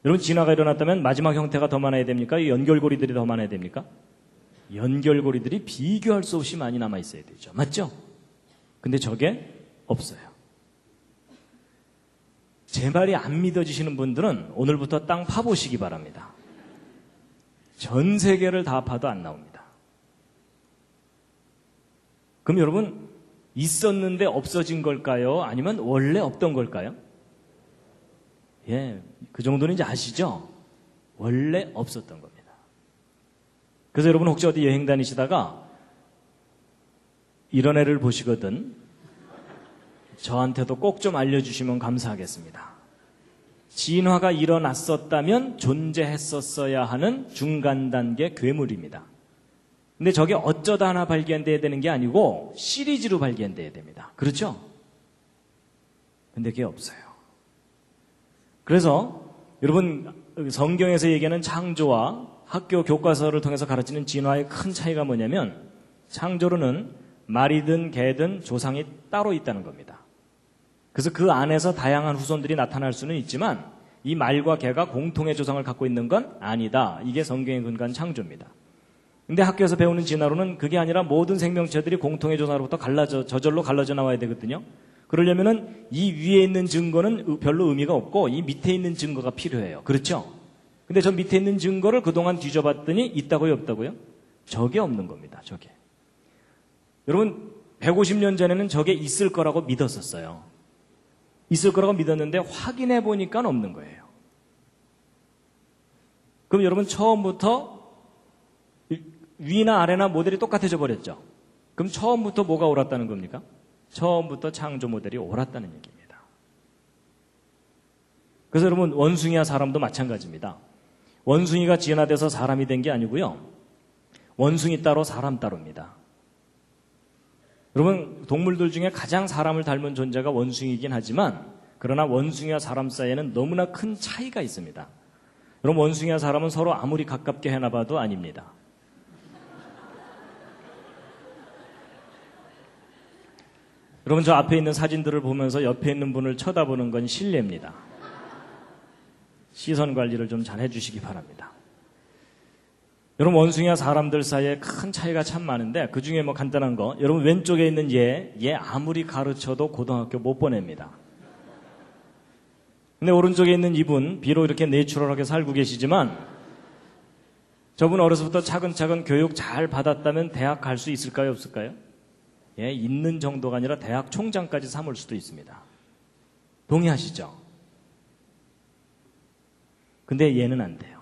여러분 진화가 일어났다면 마지막 형태가 더 많아야 됩니까? 이 연결고리들이 더 많아야 됩니까? 연결고리들이 비교할 수 없이 많이 남아있어야 되죠. 맞죠? 근데 저게 없어요. 제 말이 안 믿어지시는 분들은 오늘부터 땅 파보시기 바랍니다. 전 세계를 다 파도 안 나옵니다. 그럼 여러분 있었는데 없어진 걸까요? 아니면 원래 없던 걸까요? 예, 그 정도는 이제 아시죠? 원래 없었던 겁니다. 그래서 여러분 혹시 어디 여행 다니시다가 이런 애를 보시거든 저한테도 꼭 좀 알려주시면 감사하겠습니다. 진화가 일어났었다면 존재했었어야 하는 중간 단계 괴물입니다. 근데 저게 어쩌다 하나 발견돼야 되는 게 아니고 시리즈로 발견돼야 됩니다. 그렇죠? 근데 그게 없어요. 그래서 여러분 성경에서 얘기하는 창조와 학교 교과서를 통해서 가르치는 진화의 큰 차이가 뭐냐면 창조로는 말이든 개든 조상이 따로 있다는 겁니다. 그래서 그 안에서 다양한 후손들이 나타날 수는 있지만 이 말과 개가 공통의 조상을 갖고 있는 건 아니다. 이게 성경에 근거한 창조입니다. 근데 학교에서 배우는 진화론은 그게 아니라 모든 생명체들이 공통의 조상으로부터 저절로 갈라져 나와야 되거든요. 그러려면은 이 위에 있는 증거는 별로 의미가 없고 이 밑에 있는 증거가 필요해요. 그렇죠? 근데 저 밑에 있는 증거를 그동안 뒤져봤더니 있다고요? 없다고요? 저게 없는 겁니다. 저게. 여러분 150년 전에는 저게 있을 거라고 믿었었어요. 있을 거라고 믿었는데 확인해 보니까 없는 거예요. 그럼 여러분 처음부터 위나 아래나 모델이 똑같아져 버렸죠. 그럼 처음부터 뭐가 옳았다는 겁니까? 처음부터 창조 모델이 옳았다는 얘기입니다. 그래서 여러분 원숭이와 사람도 마찬가지입니다. 원숭이가 진화돼서 사람이 된 게 아니고요. 원숭이 따로 사람 따로입니다. 여러분 동물들 중에 가장 사람을 닮은 존재가 원숭이긴 하지만 그러나 원숭이와 사람 사이에는 너무나 큰 차이가 있습니다. 여러분 원숭이와 사람은 서로 아무리 가깝게 해놔봐도 아닙니다. 여러분 저 앞에 있는 사진들을 보면서 옆에 있는 분을 쳐다보는 건 실례입니다. 시선 관리를 좀 잘 해주시기 바랍니다. 여러분 원숭이와 사람들 사이에 큰 차이가 참 많은데 그 중에 뭐 간단한 거 여러분 왼쪽에 있는 얘 아무리 가르쳐도 고등학교 못 보냅니다. 근데 오른쪽에 있는 이분 비록 이렇게 내추럴하게 살고 계시지만 저분 어려서부터 차근차근 교육 잘 받았다면 대학 갈 수 있을까요? 없을까요? 예, 있는 정도가 아니라 대학 총장까지 삼을 수도 있습니다. 동의하시죠? 근데 얘는 안 돼요.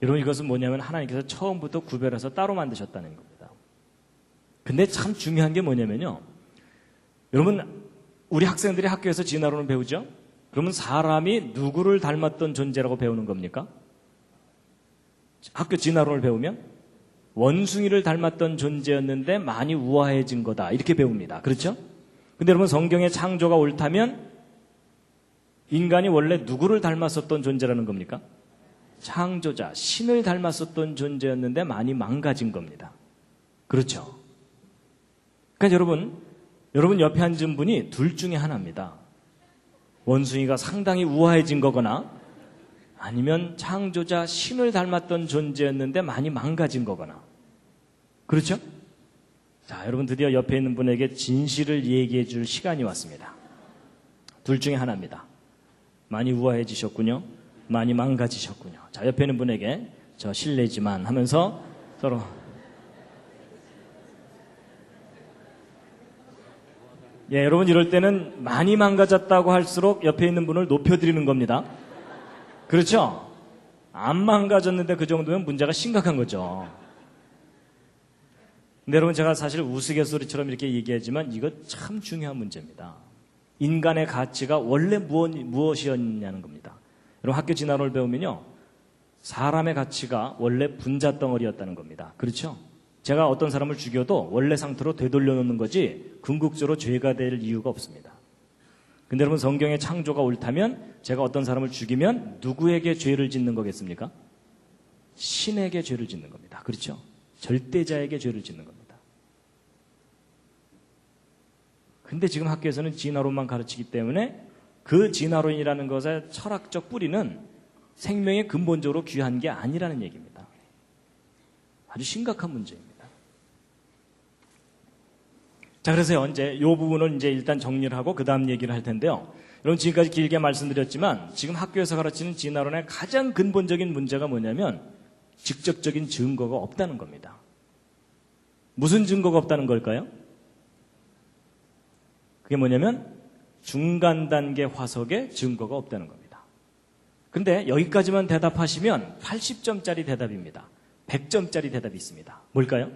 여러분 이것은 뭐냐면 하나님께서 처음부터 구별해서 따로 만드셨다는 겁니다. 근데 참 중요한 게 뭐냐면요. 여러분 우리 학생들이 학교에서 진화론을 배우죠? 그러면 사람이 누구를 닮았던 존재라고 배우는 겁니까? 학교 진화론을 배우면 원숭이를 닮았던 존재였는데 많이 우아해진 거다 이렇게 배웁니다. 그렇죠? 근데 여러분 성경의 창조가 옳다면 인간이 원래 누구를 닮았었던 존재라는 겁니까? 창조자, 신을 닮았었던 존재였는데 많이 망가진 겁니다. 그렇죠? 그러니까 여러분 옆에 앉은 분이 둘 중에 하나입니다. 원숭이가 상당히 우아해진 거거나 아니면 창조자 신을 닮았던 존재였는데 많이 망가진 거거나. 그렇죠? 자, 여러분 드디어 옆에 있는 분에게 진실을 얘기해 줄 시간이 왔습니다. 둘 중에 하나입니다. 많이 우아해지셨군요. 많이 망가지셨군요. 자, 옆에 있는 분에게 저 실례지만 하면서 서로 예, 여러분 이럴 때는 많이 망가졌다고 할수록 옆에 있는 분을 높여드리는 겁니다. 그렇죠? 안 망가졌는데 그 정도면 문제가 심각한 거죠. 근데 여러분 제가 사실 우스갯소리처럼 이렇게 얘기하지만 이거 참 중요한 문제입니다. 인간의 가치가 원래 무엇이었냐는 겁니다. 여러분 학교 진화론을 배우면요. 사람의 가치가 원래 분자덩어리였다는 겁니다. 그렇죠? 제가 어떤 사람을 죽여도 원래 상태로 되돌려 놓는 거지 궁극적으로 죄가 될 이유가 없습니다. 근데 여러분 성경의 창조가 옳다면 제가 어떤 사람을 죽이면 누구에게 죄를 짓는 거겠습니까? 신에게 죄를 짓는 겁니다. 그렇죠? 절대자에게 죄를 짓는 겁니다. 근데 지금 학교에서는 진화론만 가르치기 때문에 그 진화론이라는 것의 철학적 뿌리는 생명의 근본적으로 귀한 게 아니라는 얘기입니다. 아주 심각한 문제입니다. 자, 그래서 이제 이 부분을 이제 일단 정리를 하고 그 다음 얘기를 할 텐데요. 여러분 지금까지 길게 말씀드렸지만 지금 학교에서 가르치는 진화론의 가장 근본적인 문제가 뭐냐면 직접적인 증거가 없다는 겁니다. 무슨 증거가 없다는 걸까요? 그게 뭐냐면 중간 단계 화석에 증거가 없다는 겁니다. 근데 여기까지만 대답하시면 80점짜리 대답입니다. 100점짜리 대답이 있습니다. 뭘까요?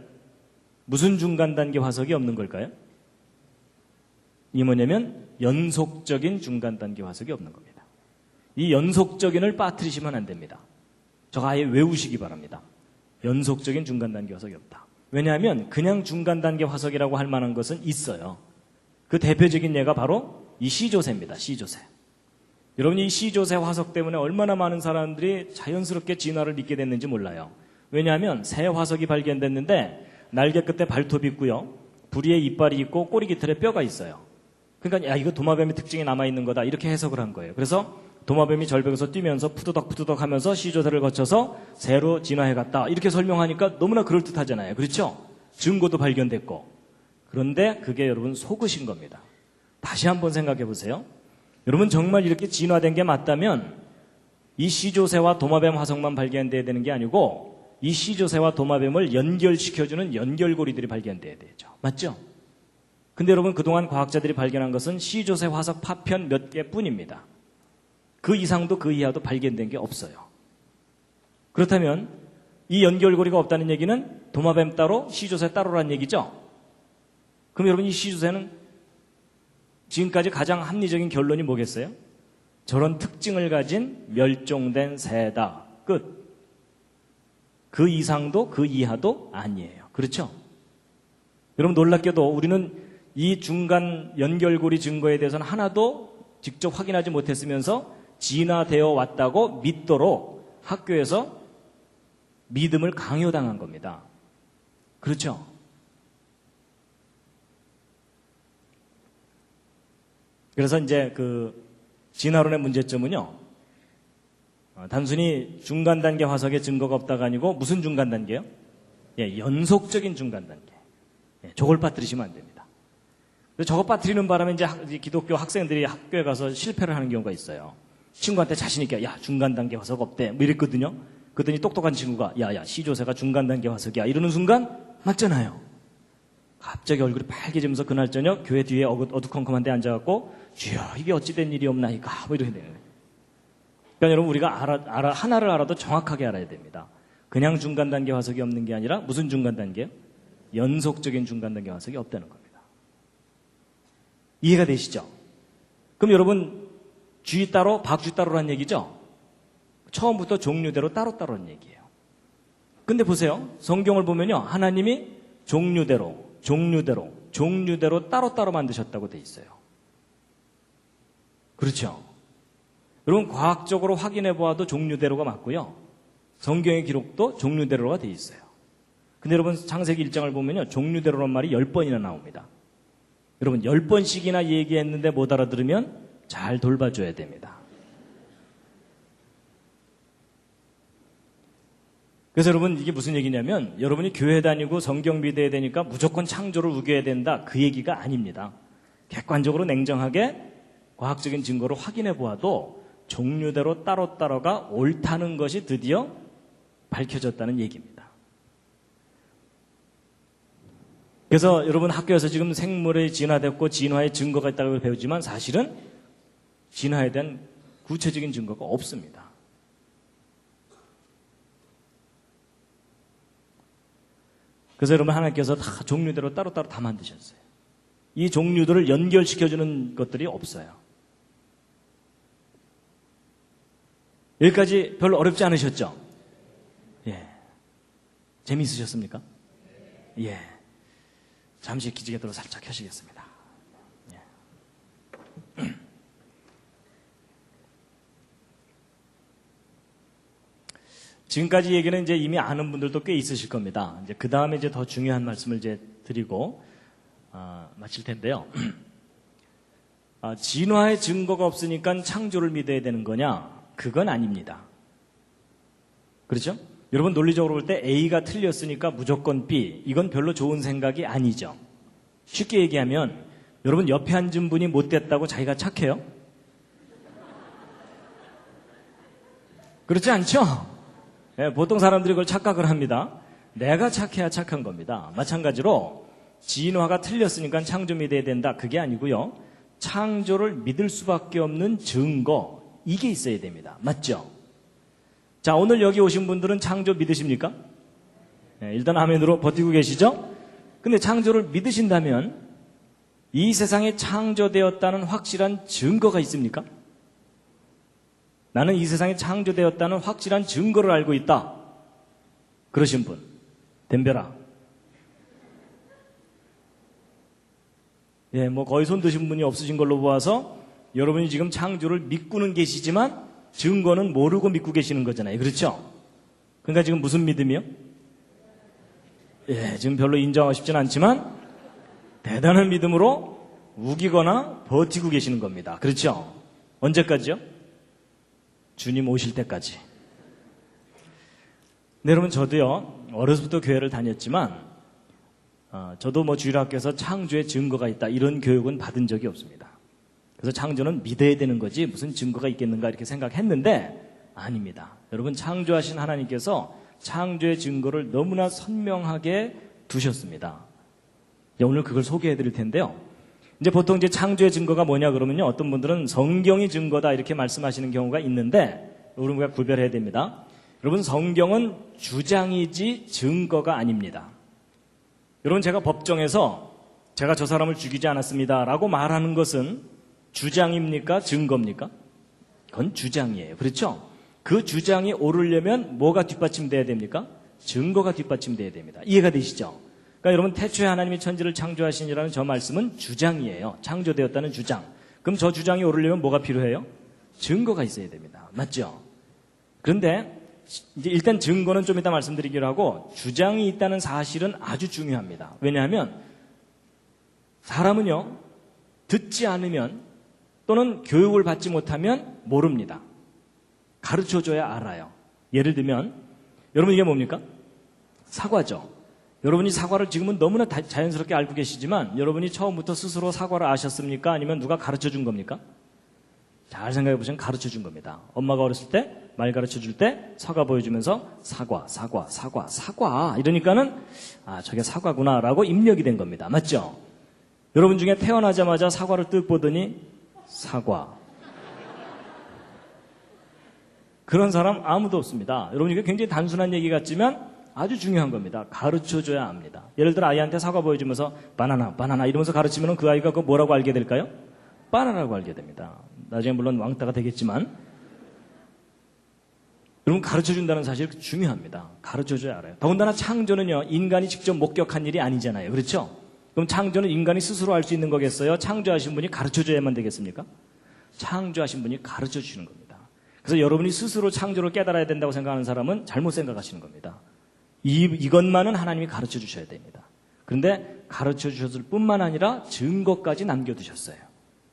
무슨 중간 단계 화석이 없는 걸까요? 이게 뭐냐면 연속적인 중간 단계 화석이 없는 겁니다. 이 연속적인을 빠뜨리시면 안 됩니다. 저거 아예 외우시기 바랍니다. 연속적인 중간 단계 화석이 없다. 왜냐하면 그냥 중간 단계 화석이라고 할 만한 것은 있어요. 그 대표적인 예가 바로 이 C조세입니다. C조세. 여러분이 이 C조세 화석 때문에 얼마나 많은 사람들이 자연스럽게 진화를 믿게 됐는지 몰라요. 왜냐하면 새 화석이 발견됐는데 날개 끝에 발톱이 있고요. 부리에 이빨이 있고 꼬리 깃털에 뼈가 있어요. 그러니까 야 이거 도마뱀의 특징이 남아있는 거다 이렇게 해석을 한 거예요. 그래서 도마뱀이 절벽에서 뛰면서 푸드덕푸드덕 하면서 C조세를 거쳐서 새로 진화해갔다 이렇게 설명하니까 너무나 그럴듯하잖아요. 그렇죠? 증거도 발견됐고. 그런데 그게 여러분 속으신 겁니다. 다시 한번 생각해 보세요. 여러분 정말 이렇게 진화된 게 맞다면 이 C조세와 도마뱀 화석만 발견돼야 되는 게 아니고 이 C조세와 도마뱀을 연결시켜주는 연결고리들이 발견돼야 되죠. 맞죠? 근데 여러분 그동안 과학자들이 발견한 것은 C조세 화석 파편 몇 개뿐입니다. 그 이상도 그 이하도 발견된 게 없어요. 그렇다면 이 연결고리가 없다는 얘기는 도마뱀 따로 C조세 따로란 얘기죠? 그럼 여러분 이 C조세는 지금까지 가장 합리적인 결론이 뭐겠어요? 저런 특징을 가진 멸종된 새다. 끝. 그 이상도 그 이하도 아니에요. 그렇죠? 여러분 놀랍게도 우리는 이 중간 연결고리 증거에 대해서는 하나도 직접 확인하지 못했으면서 진화되어 왔다고 믿도록 학교에서 믿음을 강요당한 겁니다. 그렇죠? 그래서 이제 그 진화론의 문제점은요, 단순히 중간 단계 화석의 증거가 없다가 아니고 무슨 중간 단계요? 예, 연속적인 중간 단계. 예, 저걸 빠뜨리시면 안 됩니다. 저거 빠뜨리는 바람에 이제 기독교 학생들이 학교에 가서 실패를 하는 경우가 있어요. 친구한테 자신있게, 야, 중간 단계 화석 없대. 뭐 이랬거든요. 그랬더니 똑똑한 친구가, 야, C조세가 중간 단계 화석이야. 이러는 순간, 맞잖아요. 갑자기 얼굴이 빨개지면서 그날 저녁 교회 뒤에 어두컴컴한 데 앉아갖고, 주여, 이게 어찌된 일이 없나이까. 뭐 이렇게 되는 거예요. 그러니까 여러분, 우리가 하나를 알아도 정확하게 알아야 됩니다. 그냥 중간 단계 화석이 없는 게 아니라 무슨 중간 단계요? 연속적인 중간 단계 화석이 없다는 겁니다. 이해가 되시죠? 그럼 여러분 쥐 따로 박쥐 따로란 얘기죠? 처음부터 종류대로 따로따로란 얘기예요. 근데 보세요. 성경을 보면요. 하나님이 종류대로 따로따로 만드셨다고 돼 있어요. 그렇죠? 여러분 과학적으로 확인해 보아도 종류대로가 맞고요. 성경의 기록도 종류대로가 돼 있어요. 근데 여러분 창세기 1장을 보면요. 종류대로란 말이 10번이나 나옵니다. 여러분 10번씩이나 얘기했는데 못 알아들으면 잘 돌봐줘야 됩니다. 그래서 여러분 이게 무슨 얘기냐면 여러분이 교회 다니고 성경 믿어야 되니까 무조건 창조를 우겨야 된다 그 얘기가 아닙니다. 객관적으로 냉정하게 과학적인 증거로 확인해 보아도 종류대로 따로따로가 옳다는 것이 드디어 밝혀졌다는 얘기입니다. 그래서 여러분 학교에서 지금 생물이 진화됐고 진화의 증거가 있다고 배우지만 사실은 진화에 대한 구체적인 증거가 없습니다. 그래서 여러분 하나님께서 다 종류대로 따로따로 다 만드셨어요. 이 종류들을 연결시켜주는 것들이 없어요. 여기까지 별로 어렵지 않으셨죠? 예. 재미있으셨습니까? 예. 잠시 기지개도로 살짝 켜시겠습니다. 예. 지금까지 얘기는 이제 이미 아는 분들도 꽤 있으실 겁니다. 이제 그 다음에 이제 더 중요한 말씀을 이제 드리고 마칠 텐데요. 진화의 증거가 없으니까 창조를 믿어야 되는 거냐? 그건 아닙니다. 그렇죠? 여러분 논리적으로 볼 때 A가 틀렸으니까 무조건 B. 이건 별로 좋은 생각이 아니죠. 쉽게 얘기하면 여러분 옆에 앉은 분이 못됐다고 자기가 착해요? 그렇지 않죠? 네, 보통 사람들이 그걸 착각을 합니다. 내가 착해야 착한 겁니다. 마찬가지로 진화가 틀렸으니까 창조 믿어야 된다. 그게 아니고요. 창조를 믿을 수밖에 없는 증거 이게 있어야 됩니다. 맞죠? 자, 오늘 여기 오신 분들은 창조 믿으십니까? 네, 일단 아멘으로 버티고 계시죠? 근데 창조를 믿으신다면 이 세상에 창조되었다는 확실한 증거가 있습니까? 나는 이 세상에 창조되었다는 확실한 증거를 알고 있다. 그러신 분, 덤벼라. 예, 뭐 거의 손 드신 분이 없으신 걸로 보아서 여러분이 지금 창조를 믿고는 계시지만 증거는 모르고 믿고 계시는 거잖아요. 그렇죠? 그러니까 지금 무슨 믿음이요? 예, 지금 별로 인정하고 싶진 않지만 대단한 믿음으로 우기거나 버티고 계시는 겁니다. 그렇죠? 언제까지요? 주님 오실 때까지. 네, 여러분 저도요 어려서부터 교회를 다녔지만 저도 뭐 주일학교에서 창조의 증거가 있다 이런 교육은 받은 적이 없습니다. 그래서 창조는 믿어야 되는 거지 무슨 증거가 있겠는가 이렇게 생각했는데 아닙니다. 여러분 창조하신 하나님께서 창조의 증거를 너무나 선명하게 두셨습니다. 오늘 그걸 소개해 드릴 텐데요. 이제 보통 이제 창조의 증거가 뭐냐 그러면요. 어떤 분들은 성경이 증거다 이렇게 말씀하시는 경우가 있는데 우리가 구별해야 됩니다. 여러분 성경은 주장이지 증거가 아닙니다. 여러분 제가 법정에서 제가 저 사람을 죽이지 않았습니다 라고 말하는 것은 주장입니까? 증거입니까? 그건 주장이에요. 그렇죠? 그 주장이 오르려면 뭐가 뒷받침돼야 됩니까? 증거가 뒷받침돼야 됩니다. 이해가 되시죠? 그러니까 여러분 태초에 하나님이 천지를 창조하시니라는 저 말씀은 주장이에요. 창조되었다는 주장. 그럼 저 주장이 오르려면 뭐가 필요해요? 증거가 있어야 됩니다. 맞죠? 그런데 이제 일단 증거는 좀 이따 말씀드리기로 하고 주장이 있다는 사실은 아주 중요합니다. 왜냐하면 사람은요 듣지 않으면 또는 교육을 받지 못하면 모릅니다. 가르쳐줘야 알아요. 예를 들면 여러분 이게 뭡니까? 사과죠. 여러분이 사과를 지금은 너무나 자연스럽게 알고 계시지만 여러분이 처음부터 스스로 사과를 아셨습니까? 아니면 누가 가르쳐준 겁니까? 잘 생각해 보시면 가르쳐준 겁니다. 엄마가 어렸을 때 말 가르쳐줄 때 사과 보여주면서 사과 이러니까는 아 저게 사과구나 라고 입력이 된 겁니다. 맞죠? 여러분 중에 태어나자마자 사과를 뜩 보더니 사과 그런 사람 아무도 없습니다. 여러분, 이게 굉장히 단순한 얘기 같지만 아주 중요한 겁니다. 가르쳐줘야 합니다. 예를 들어 아이한테 사과 보여주면서 바나나, 바나나 이러면서 가르치면 그 아이가 그거 뭐라고 알게 될까요? 바나나라고 알게 됩니다. 나중에 물론 왕따가 되겠지만 여러분, 가르쳐준다는 사실 중요합니다. 가르쳐줘야 알아요. 더군다나 창조는요, 인간이 직접 목격한 일이 아니잖아요. 그렇죠? 그럼 창조는 인간이 스스로 할 수 있는 거겠어요? 창조하신 분이 가르쳐줘야만 되겠습니까? 창조하신 분이 가르쳐주시는 겁니다. 그래서 여러분이 스스로 창조를 깨달아야 된다고 생각하는 사람은 잘못 생각하시는 겁니다. 이것만은 하나님이 가르쳐 주셔야 됩니다. 그런데 가르쳐 주셨을 뿐만 아니라 증거까지 남겨두셨어요.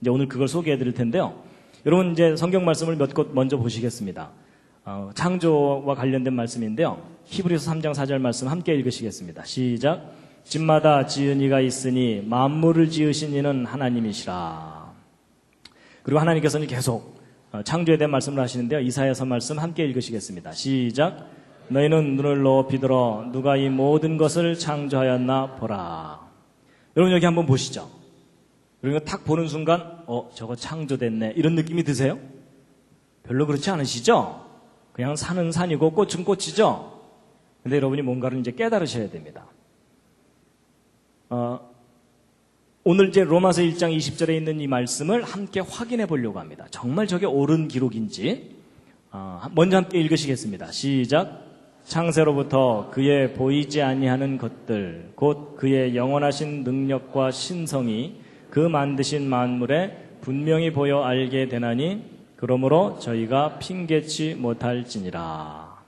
이제 오늘 그걸 소개해 드릴 텐데요. 여러분, 이제 성경 말씀을 몇 곳 먼저 보시겠습니다. 창조와 관련된 말씀인데요. 히브리서 3장 4절 말씀 함께 읽으시겠습니다. 시작. 집마다 지은 이가 있으니 만물을 지으신 이는 하나님이시라. 그리고 하나님께서는 계속 창조에 대한 말씀을 하시는데요. 이사야서 말씀 함께 읽으시겠습니다. 시작. 너희는 눈을 높이 들어 누가 이 모든 것을 창조하였나 보라. 여러분, 여기 한번 보시죠. 그러니까 탁 보는 순간 저거 창조됐네 이런 느낌이 드세요? 별로 그렇지 않으시죠? 그냥 산은 산이고 꽃은 꽃이죠? 근데 여러분이 뭔가를 이제 깨달으셔야 됩니다. 오늘 이제 로마서 1장 20절에 있는 이 말씀을 함께 확인해 보려고 합니다. 정말 저게 옳은 기록인지 먼저 함께 읽으시겠습니다. 시작. 창세로부터 그의 보이지 아니하는 것들 곧 그의 영원하신 능력과 신성이 그 만드신 만물에 분명히 보여 알게 되나니 그러므로 저희가 핑계치 못할지니라.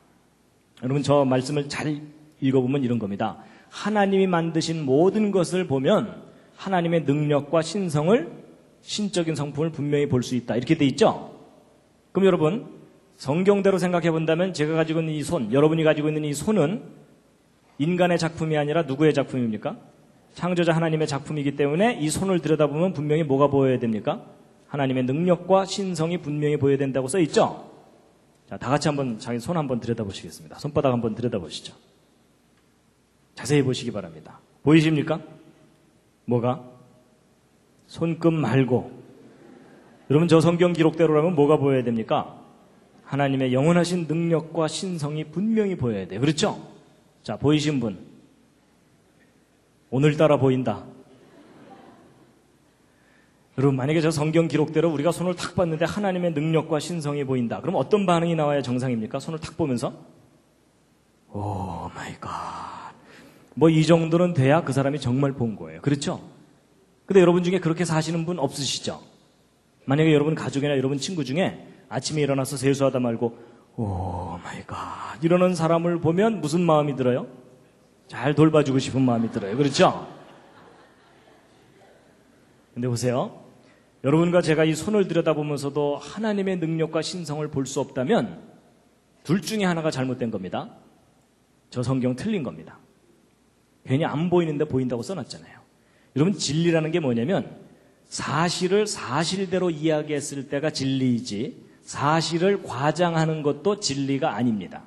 여러분, 저 말씀을 잘 읽어보면 이런 겁니다. 하나님이 만드신 모든 것을 보면 하나님의 능력과 신성을, 신적인 성품을 분명히 볼 수 있다. 이렇게 돼 있죠? 그럼 여러분, 성경대로 생각해 본다면 제가 가지고 있는 이 손, 여러분이 가지고 있는 이 손은 인간의 작품이 아니라 누구의 작품입니까? 창조자 하나님의 작품이기 때문에 이 손을 들여다보면 분명히 뭐가 보여야 됩니까? 하나님의 능력과 신성이 분명히 보여야 된다고 써 있죠? 자, 다 같이 한번 자기 손 한번 들여다보시겠습니다. 손바닥 한번 들여다보시죠. 자세히 보시기 바랍니다. 보이십니까? 뭐가? 손끝 말고. 여러분, 저 성경 기록대로라면 뭐가 보여야 됩니까? 하나님의 영원하신 능력과 신성이 분명히 보여야 돼요. 그렇죠? 자, 보이신 분. 오늘따라 보인다. 여러분, 만약에 저 성경 기록대로 우리가 손을 탁 봤는데 하나님의 능력과 신성이 보인다. 그럼 어떤 반응이 나와야 정상입니까? 손을 탁 보면서? 오 마이 갓. 뭐 이 정도는 돼야 그 사람이 정말 본 거예요. 그렇죠? 근데 여러분 중에 그렇게 사시는 분 없으시죠? 만약에 여러분 가족이나 여러분 친구 중에 아침에 일어나서 세수하다 말고 오 마이 갓 이러는 사람을 보면 무슨 마음이 들어요? 잘 돌봐주고 싶은 마음이 들어요. 그렇죠? 근데 보세요. 여러분과 제가 이 손을 들여다보면서도 하나님의 능력과 신성을 볼 수 없다면 둘 중에 하나가 잘못된 겁니다. 저 성경 틀린 겁니다. 괜히 안 보이는데 보인다고 써놨잖아요. 여러분, 진리라는 게 뭐냐면 사실을 사실대로 이야기했을 때가 진리이지 사실을 과장하는 것도 진리가 아닙니다.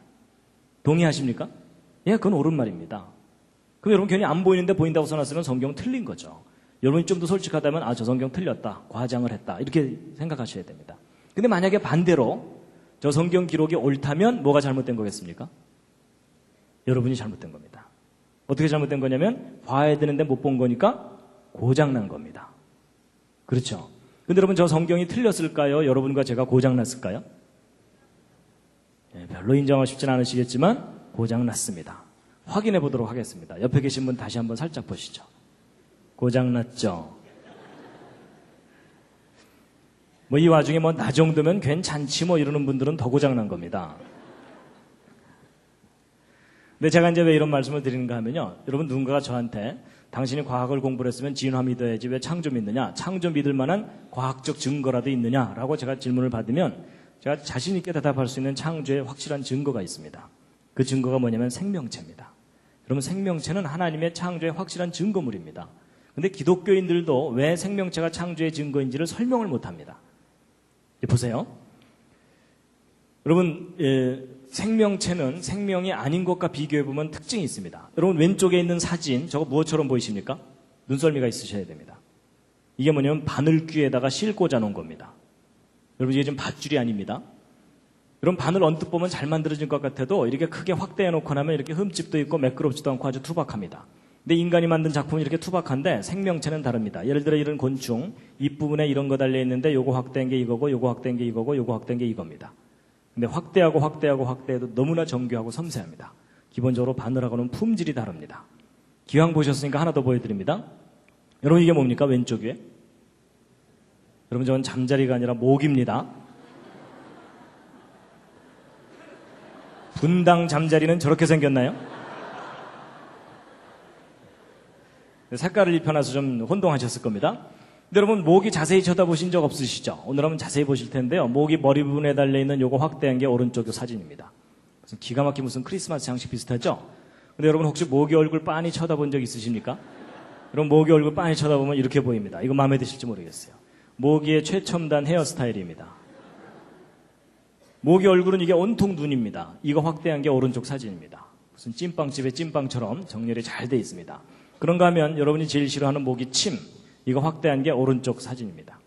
동의하십니까? 예, 그건 옳은 말입니다. 그럼 여러분 괜히 안 보이는데 보인다고 써놨으면 성경 틀린 거죠. 여러분이 좀 더 솔직하다면 저 성경 틀렸다, 과장을 했다 이렇게 생각하셔야 됩니다. 근데 만약에 반대로 저 성경 기록이 옳다면 뭐가 잘못된 거겠습니까? 여러분이 잘못된 겁니다. 어떻게 잘못된 거냐면 봐야 되는데 못 본 거니까 고장난 겁니다. 그렇죠? 근데 여러분, 저 성경이 틀렸을까요? 여러분과 제가 고장났을까요? 네, 별로 인정하고 싶진 않으시겠지만 고장났습니다. 확인해 보도록 하겠습니다. 옆에 계신 분 다시 한번 살짝 보시죠. 고장났죠? 뭐 이 와중에 뭐 나 정도면 괜찮지 뭐 이러는 분들은 더 고장난 겁니다. 근데 제가 이제 왜 이런 말씀을 드리는가 하면요. 여러분, 누군가가 저한테 당신이 과학을 공부를 했으면 진화 믿어야지 왜 창조 믿느냐? 창조 믿을 만한 과학적 증거라도 있느냐라고 제가 질문을 받으면 제가 자신 있게 대답할 수 있는 창조의 확실한 증거가 있습니다. 그 증거가 뭐냐면 생명체입니다. 여러분, 생명체는 하나님의 창조의 확실한 증거물입니다. 근데 기독교인들도 왜 생명체가 창조의 증거인지를 설명을 못합니다. 보세요. 여러분, 생명체는 생명이 아닌 것과 비교해보면 특징이 있습니다. 여러분, 왼쪽에 있는 사진, 저거 무엇처럼 보이십니까? 눈썰미가 있으셔야 됩니다. 이게 뭐냐면 바늘귀에다가 실 꽂아 놓은 겁니다. 여러분, 이게 지금 밧줄이 아닙니다. 이런 바늘 언뜻 보면 잘 만들어진 것 같아도 이렇게 크게 확대해 놓고 나면 이렇게 흠집도 있고 매끄럽지도 않고 아주 투박합니다. 근데 인간이 만든 작품은 이렇게 투박한데 생명체는 다릅니다. 예를 들어 이런 곤충, 잎부분에 이런 거 달려있는데 요거 확대한 게 이거고 요거 확대한 게 이거고 요거 확대한 게 이겁니다. 근데 확대해도 너무나 정교하고 섬세합니다. 기본적으로 바늘하고는 품질이 다릅니다. 기왕 보셨으니까 하나 더 보여드립니다. 여러분 이게 뭡니까? 왼쪽 위에? 여러분 저건 잠자리가 아니라 모기입니다. 분당 잠자리는 저렇게 생겼나요? 색깔을 입혀놔서 좀 혼동하셨을 겁니다. 근데 여러분 모기 자세히 쳐다보신 적 없으시죠? 오늘 한번 자세히 보실 텐데요. 모기 머리 부분에 달려있는 요거 확대한 게 오른쪽 사진입니다. 무슨 기가 막힌 무슨 크리스마스 장식 비슷하죠? 근데 여러분 혹시 모기 얼굴 빤히 쳐다본 적 있으십니까? 여러분 모기 얼굴 빤히 쳐다보면 이렇게 보입니다. 이거 마음에 드실지 모르겠어요. 모기의 최첨단 헤어스타일입니다. 모기 얼굴은 이게 온통 눈입니다. 이거 확대한 게 오른쪽 사진입니다. 무슨 찐빵집의 찐빵처럼 정렬이 잘 돼 있습니다. 그런가 하면 여러분이 제일 싫어하는 모기침, 이거 확대한 게 오른쪽 사진입니다.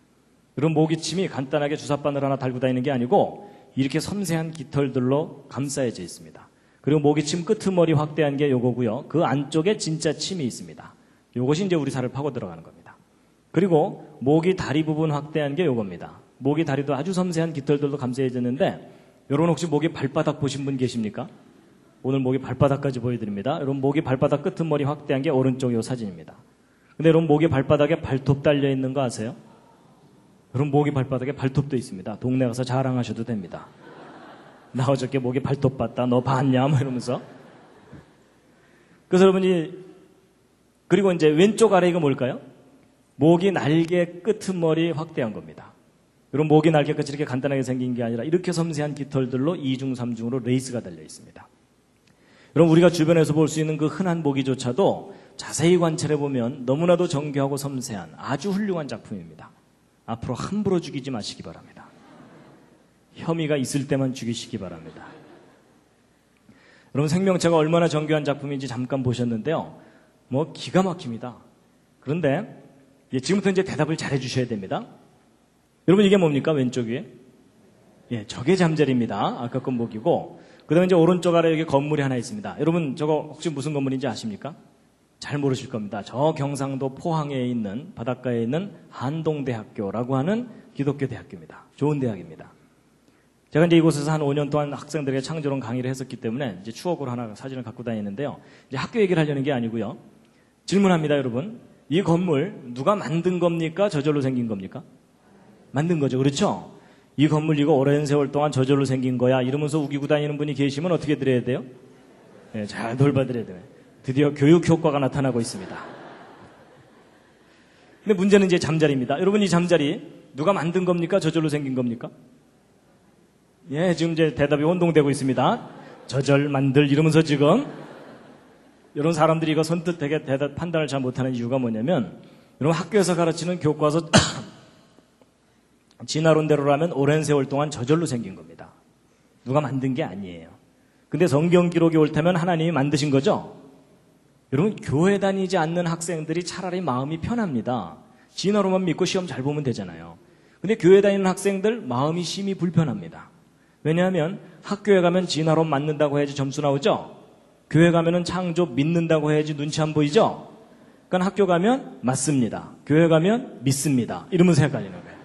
그럼 모기침이 간단하게 주사바늘 하나 달고 다니는 게 아니고 이렇게 섬세한 깃털들로 감싸여져 있습니다. 그리고 모기침 끄트머리 확대한 게 요거고요. 그 안쪽에 진짜 침이 있습니다. 요것이 이제 우리 살을 파고 들어가는 겁니다. 그리고 모기 다리 부분 확대한 게 요겁니다. 모기 다리도 아주 섬세한 깃털들로 감싸여졌는데 여러분 혹시 모기 발바닥 보신 분 계십니까? 오늘 모기 발바닥까지 보여드립니다. 여러분 모기 발바닥 끄트머리 확대한 게 오른쪽 요 사진입니다. 근데 여러분 모기 발바닥에 발톱 달려있는 거 아세요? 여러분 모기 발바닥에 발톱도 있습니다. 동네 가서 자랑하셔도 됩니다. 나 어저께 모기 발톱 봤다. 너 봤냐? 뭐 이러면서. 그래서 여러분이 그리고 이제 왼쪽 아래 이거 뭘까요? 모기 날개 끄트머리 확대한 겁니다. 여러분 모기 날개 끝이 이렇게 간단하게 생긴 게 아니라 이렇게 섬세한 깃털들로 2중, 3중으로 레이스가 달려 있습니다. 여러분 우리가 주변에서 볼 수 있는 그 흔한 모기조차도 자세히 관찰해 보면 너무나도 정교하고 섬세한 아주 훌륭한 작품입니다. 앞으로 함부로 죽이지 마시기 바랍니다. 혐의가 있을 때만 죽이시기 바랍니다. 여러분 생명체가 얼마나 정교한 작품인지 잠깐 보셨는데요. 뭐 기가 막힙니다. 그런데 지금부터 이제 대답을 잘 해주셔야 됩니다. 여러분 이게 뭡니까? 왼쪽 위에? 예, 저게 잠자리입니다. 아까 건 모기고 그 다음에 이제 오른쪽 아래 여기 건물이 하나 있습니다. 여러분 저거 혹시 무슨 건물인지 아십니까? 잘 모르실 겁니다. 저 경상도 포항에 있는 바닷가에 있는 한동대학교라고 하는 기독교 대학교입니다. 좋은 대학입니다. 제가 이제 이곳에서 한 5년 동안 학생들에게 창조론 강의를 했었기 때문에 이제 추억으로 하나 사진을 갖고 다니는데요. 이제 학교 얘기를 하려는 게 아니고요. 질문합니다, 여러분. 이 건물 누가 만든 겁니까? 저절로 생긴 겁니까? 만든 거죠. 그렇죠? 이 건물 이거 오랜 세월 동안 저절로 생긴 거야 이러면서 우기고 다니는 분이 계시면 어떻게 드려야 돼요? 네, 잘 돌봐드려야 돼요. 드디어 교육 효과가 나타나고 있습니다. 근데 문제는 이제 잠자리입니다. 여러분 이 잠자리 누가 만든 겁니까? 저절로 생긴 겁니까? 예, 지금 이제 대답이 혼동되고 있습니다. 저절 만들 이러면서 지금 이런 사람들이 이거 선뜻 되게 대답 판단을 잘 못하는 이유가 뭐냐면 여러분 학교에서 가르치는 교과서 진화론대로라면 오랜 세월 동안 저절로 생긴 겁니다. 누가 만든 게 아니에요. 근데 성경 기록이 옳다면 하나님이 만드신 거죠? 여러분 교회 다니지 않는 학생들이 차라리 마음이 편합니다. 진화론만 믿고 시험 잘 보면 되잖아요. 근데 교회 다니는 학생들 마음이 심히 불편합니다. 왜냐하면 학교에 가면 진화론 맞는다고 해야지 점수 나오죠? 교회 가면은 창조 믿는다고 해야지 눈치 안 보이죠? 그러니까 학교 가면 맞습니다. 교회 가면 믿습니다. 이러면서 헷갈리는 거예요.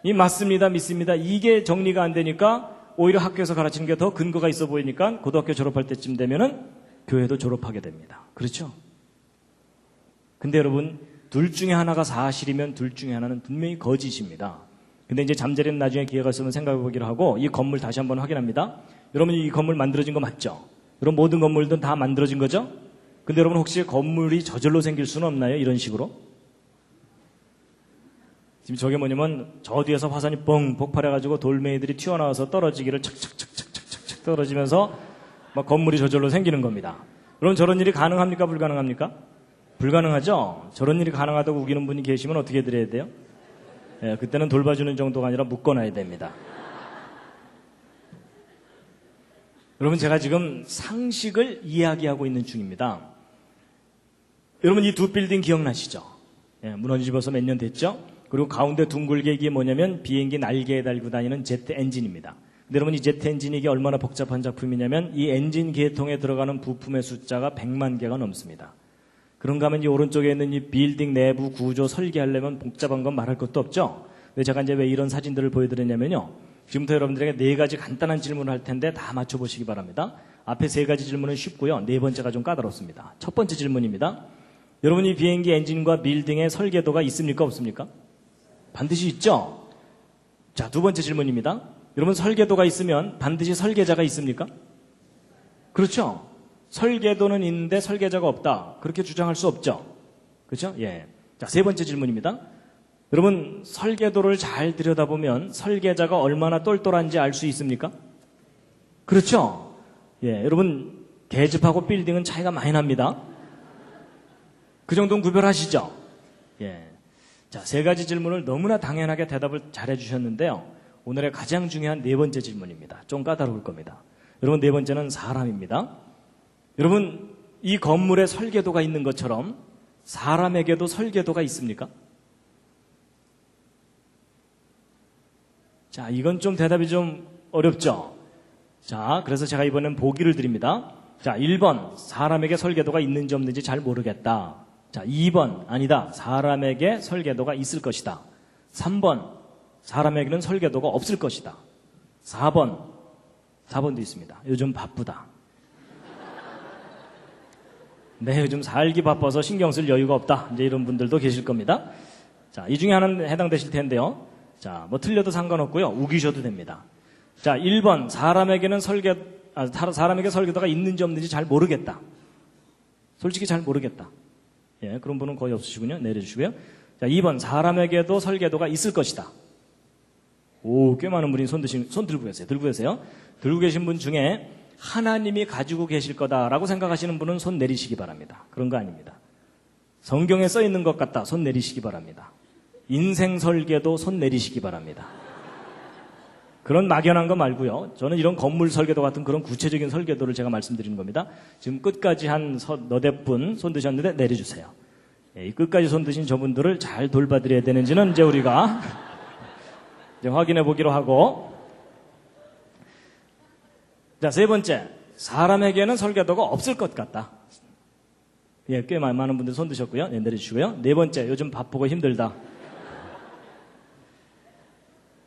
이 맞습니다, 믿습니다. 이게 정리가 안 되니까 오히려 학교에서 가르치는 게 더 근거가 있어 보이니까 고등학교 졸업할 때쯤 되면은 교회도 졸업하게 됩니다. 그렇죠? 근데 여러분, 둘 중에 하나가 사실이면 둘 중에 하나는 분명히 거짓입니다. 근데 이제 잠자리는 나중에 기회가 있으면 생각해 보기로 하고 이 건물 다시 한번 확인합니다. 여러분 이 건물 만들어진 거 맞죠? 여러분 모든 건물들은 다 만들어진 거죠? 근데 여러분 혹시 건물이 저절로 생길 수는 없나요? 이런 식으로? 지금 저게 뭐냐면 저 뒤에서 화산이 뻥 폭발해가지고 돌멩이들이 튀어나와서 떨어지기를 착착착착착착 떨어지면서 막 건물이 저절로 생기는 겁니다. 그럼 저런 일이 가능합니까? 불가능합니까? 불가능하죠? 저런 일이 가능하다고 우기는 분이 계시면 어떻게 드려야 돼요? 예, 그때는 돌봐주는 정도가 아니라 묶어놔야 됩니다. 여러분 제가 지금 상식을 이야기하고 있는 중입니다. 여러분 이 두 빌딩 기억나시죠? 예, 무너지고서 몇 년 됐죠? 그리고 가운데 둥글게 이게 뭐냐면 비행기 날개에 달고 다니는 제트 엔진입니다. 근데 여러분 이 제트 엔진이 이게 얼마나 복잡한 작품이냐면 이 엔진 계통에 들어가는 부품의 숫자가 100만 개가 넘습니다. 그런가 하면 이 오른쪽에 있는 이 빌딩 내부 구조 설계하려면 복잡한 건 말할 것도 없죠. 근데 제가 이제 왜 이런 사진들을 보여드렸냐면요. 지금부터 여러분들에게 4가지 간단한 질문을 할 텐데 다 맞춰보시기 바랍니다. 앞에 3가지 질문은 쉽고요. 4번째가 좀 까다롭습니다. 첫 번째 질문입니다. 여러분 이 비행기 엔진과 빌딩의 설계도가 있습니까? 없습니까? 반드시 있죠? 자, 2번째 질문입니다. 여러분 설계도가 있으면 반드시 설계자가 있습니까? 그렇죠? 설계도는 있는데 설계자가 없다. 그렇게 주장할 수 없죠? 그렇죠? 예. 자, 3번째 질문입니다. 여러분 설계도를 잘 들여다보면 설계자가 얼마나 똘똘한지 알 수 있습니까? 그렇죠? 예. 여러분 계집하고 빌딩은 차이가 많이 납니다. 그 정도는 구별하시죠? 예. 자, 3가지 질문을 너무나 당연하게 대답을 잘 해주셨는데요. 오늘의 가장 중요한 4번째 질문입니다. 좀 까다로울 겁니다. 여러분 4번째는 사람입니다. 여러분 이 건물에 설계도가 있는 것처럼 사람에게도 설계도가 있습니까? 자, 이건 좀 대답이 좀 어렵죠? 자, 그래서 제가 이번엔 보기를 드립니다. 자, 1번 사람에게 설계도가 있는지 없는지 잘 모르겠다. 자, 2번 아니다. 사람에게 설계도가 있을 것이다. 3번 사람에게는 설계도가 없을 것이다. 4번도 있습니다. 요즘 바쁘다. 네, 요즘 살기 바빠서 신경 쓸 여유가 없다. 이제 이런 분들도 계실 겁니다. 자, 이 중에 하나는 해당되실 텐데요. 자, 뭐 틀려도 상관없고요. 우기셔도 됩니다. 자, 1번 사람에게 설계도가 있는지 없는지 잘 모르겠다. 솔직히 잘 모르겠다. 예, 그런 분은 거의 없으시군요. 내려주시고요. 자, 2번 사람에게도 설계도가 있을 것이다. 오, 꽤 많은 분이 손 들고 계세요. 들고 계신 분 중에 하나님이 가지고 계실 거다라고 생각하시는 분은 손 내리시기 바랍니다. 그런 거 아닙니다. 성경에 써 있는 것 같다. 손 내리시기 바랍니다. 인생 설계도 손 내리시기 바랍니다. 그런 막연한 거 말고요. 저는 이런 건물 설계도 같은 그런 구체적인 설계도를 제가 말씀드리는 겁니다. 지금 끝까지 한 너댓 분 손 드셨는데 내려주세요. 이 끝까지 손 드신 저분들을 잘 돌봐드려야 되는지는 이제 우리가 이제 확인해 보기로 하고. 자, 3번째. 사람에게는 설계도가 없을 것 같다. 예, 꽤 많은 분들 손 드셨고요. 네, 내려주시고요. 4번째. 요즘 바쁘고 힘들다.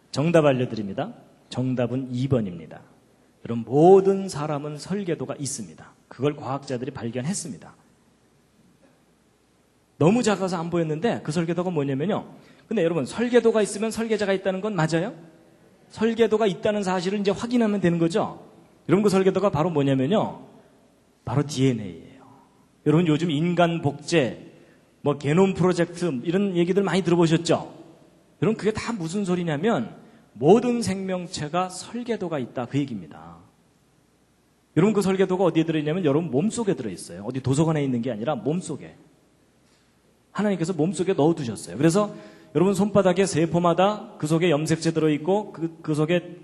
정답 알려드립니다. 정답은 2번입니다. 여러분, 모든 사람은 설계도가 있습니다. 그걸 과학자들이 발견했습니다. 너무 작아서 안 보였는데 그 설계도가 뭐냐면요. 근데 여러분, 설계도가 있으면 설계자가 있다는 건 맞아요? 설계도가 있다는 사실을 이제 확인하면 되는 거죠. 여러분, 그 설계도가 바로 뭐냐면요. 바로 DNA예요. 여러분, 요즘 인간 복제, 뭐 게놈 프로젝트 이런 얘기들 많이 들어보셨죠? 여러분, 그게 다 무슨 소리냐면 모든 생명체가 설계도가 있다, 그 얘기입니다. 여러분, 그 설계도가 어디에 들어있냐면 여러분 몸속에 들어있어요. 어디 도서관에 있는 게 아니라 몸속에. 하나님께서 몸속에 넣어두셨어요. 그래서 여러분 손바닥에 세포마다 그 속에 염색체 들어있고 그 속에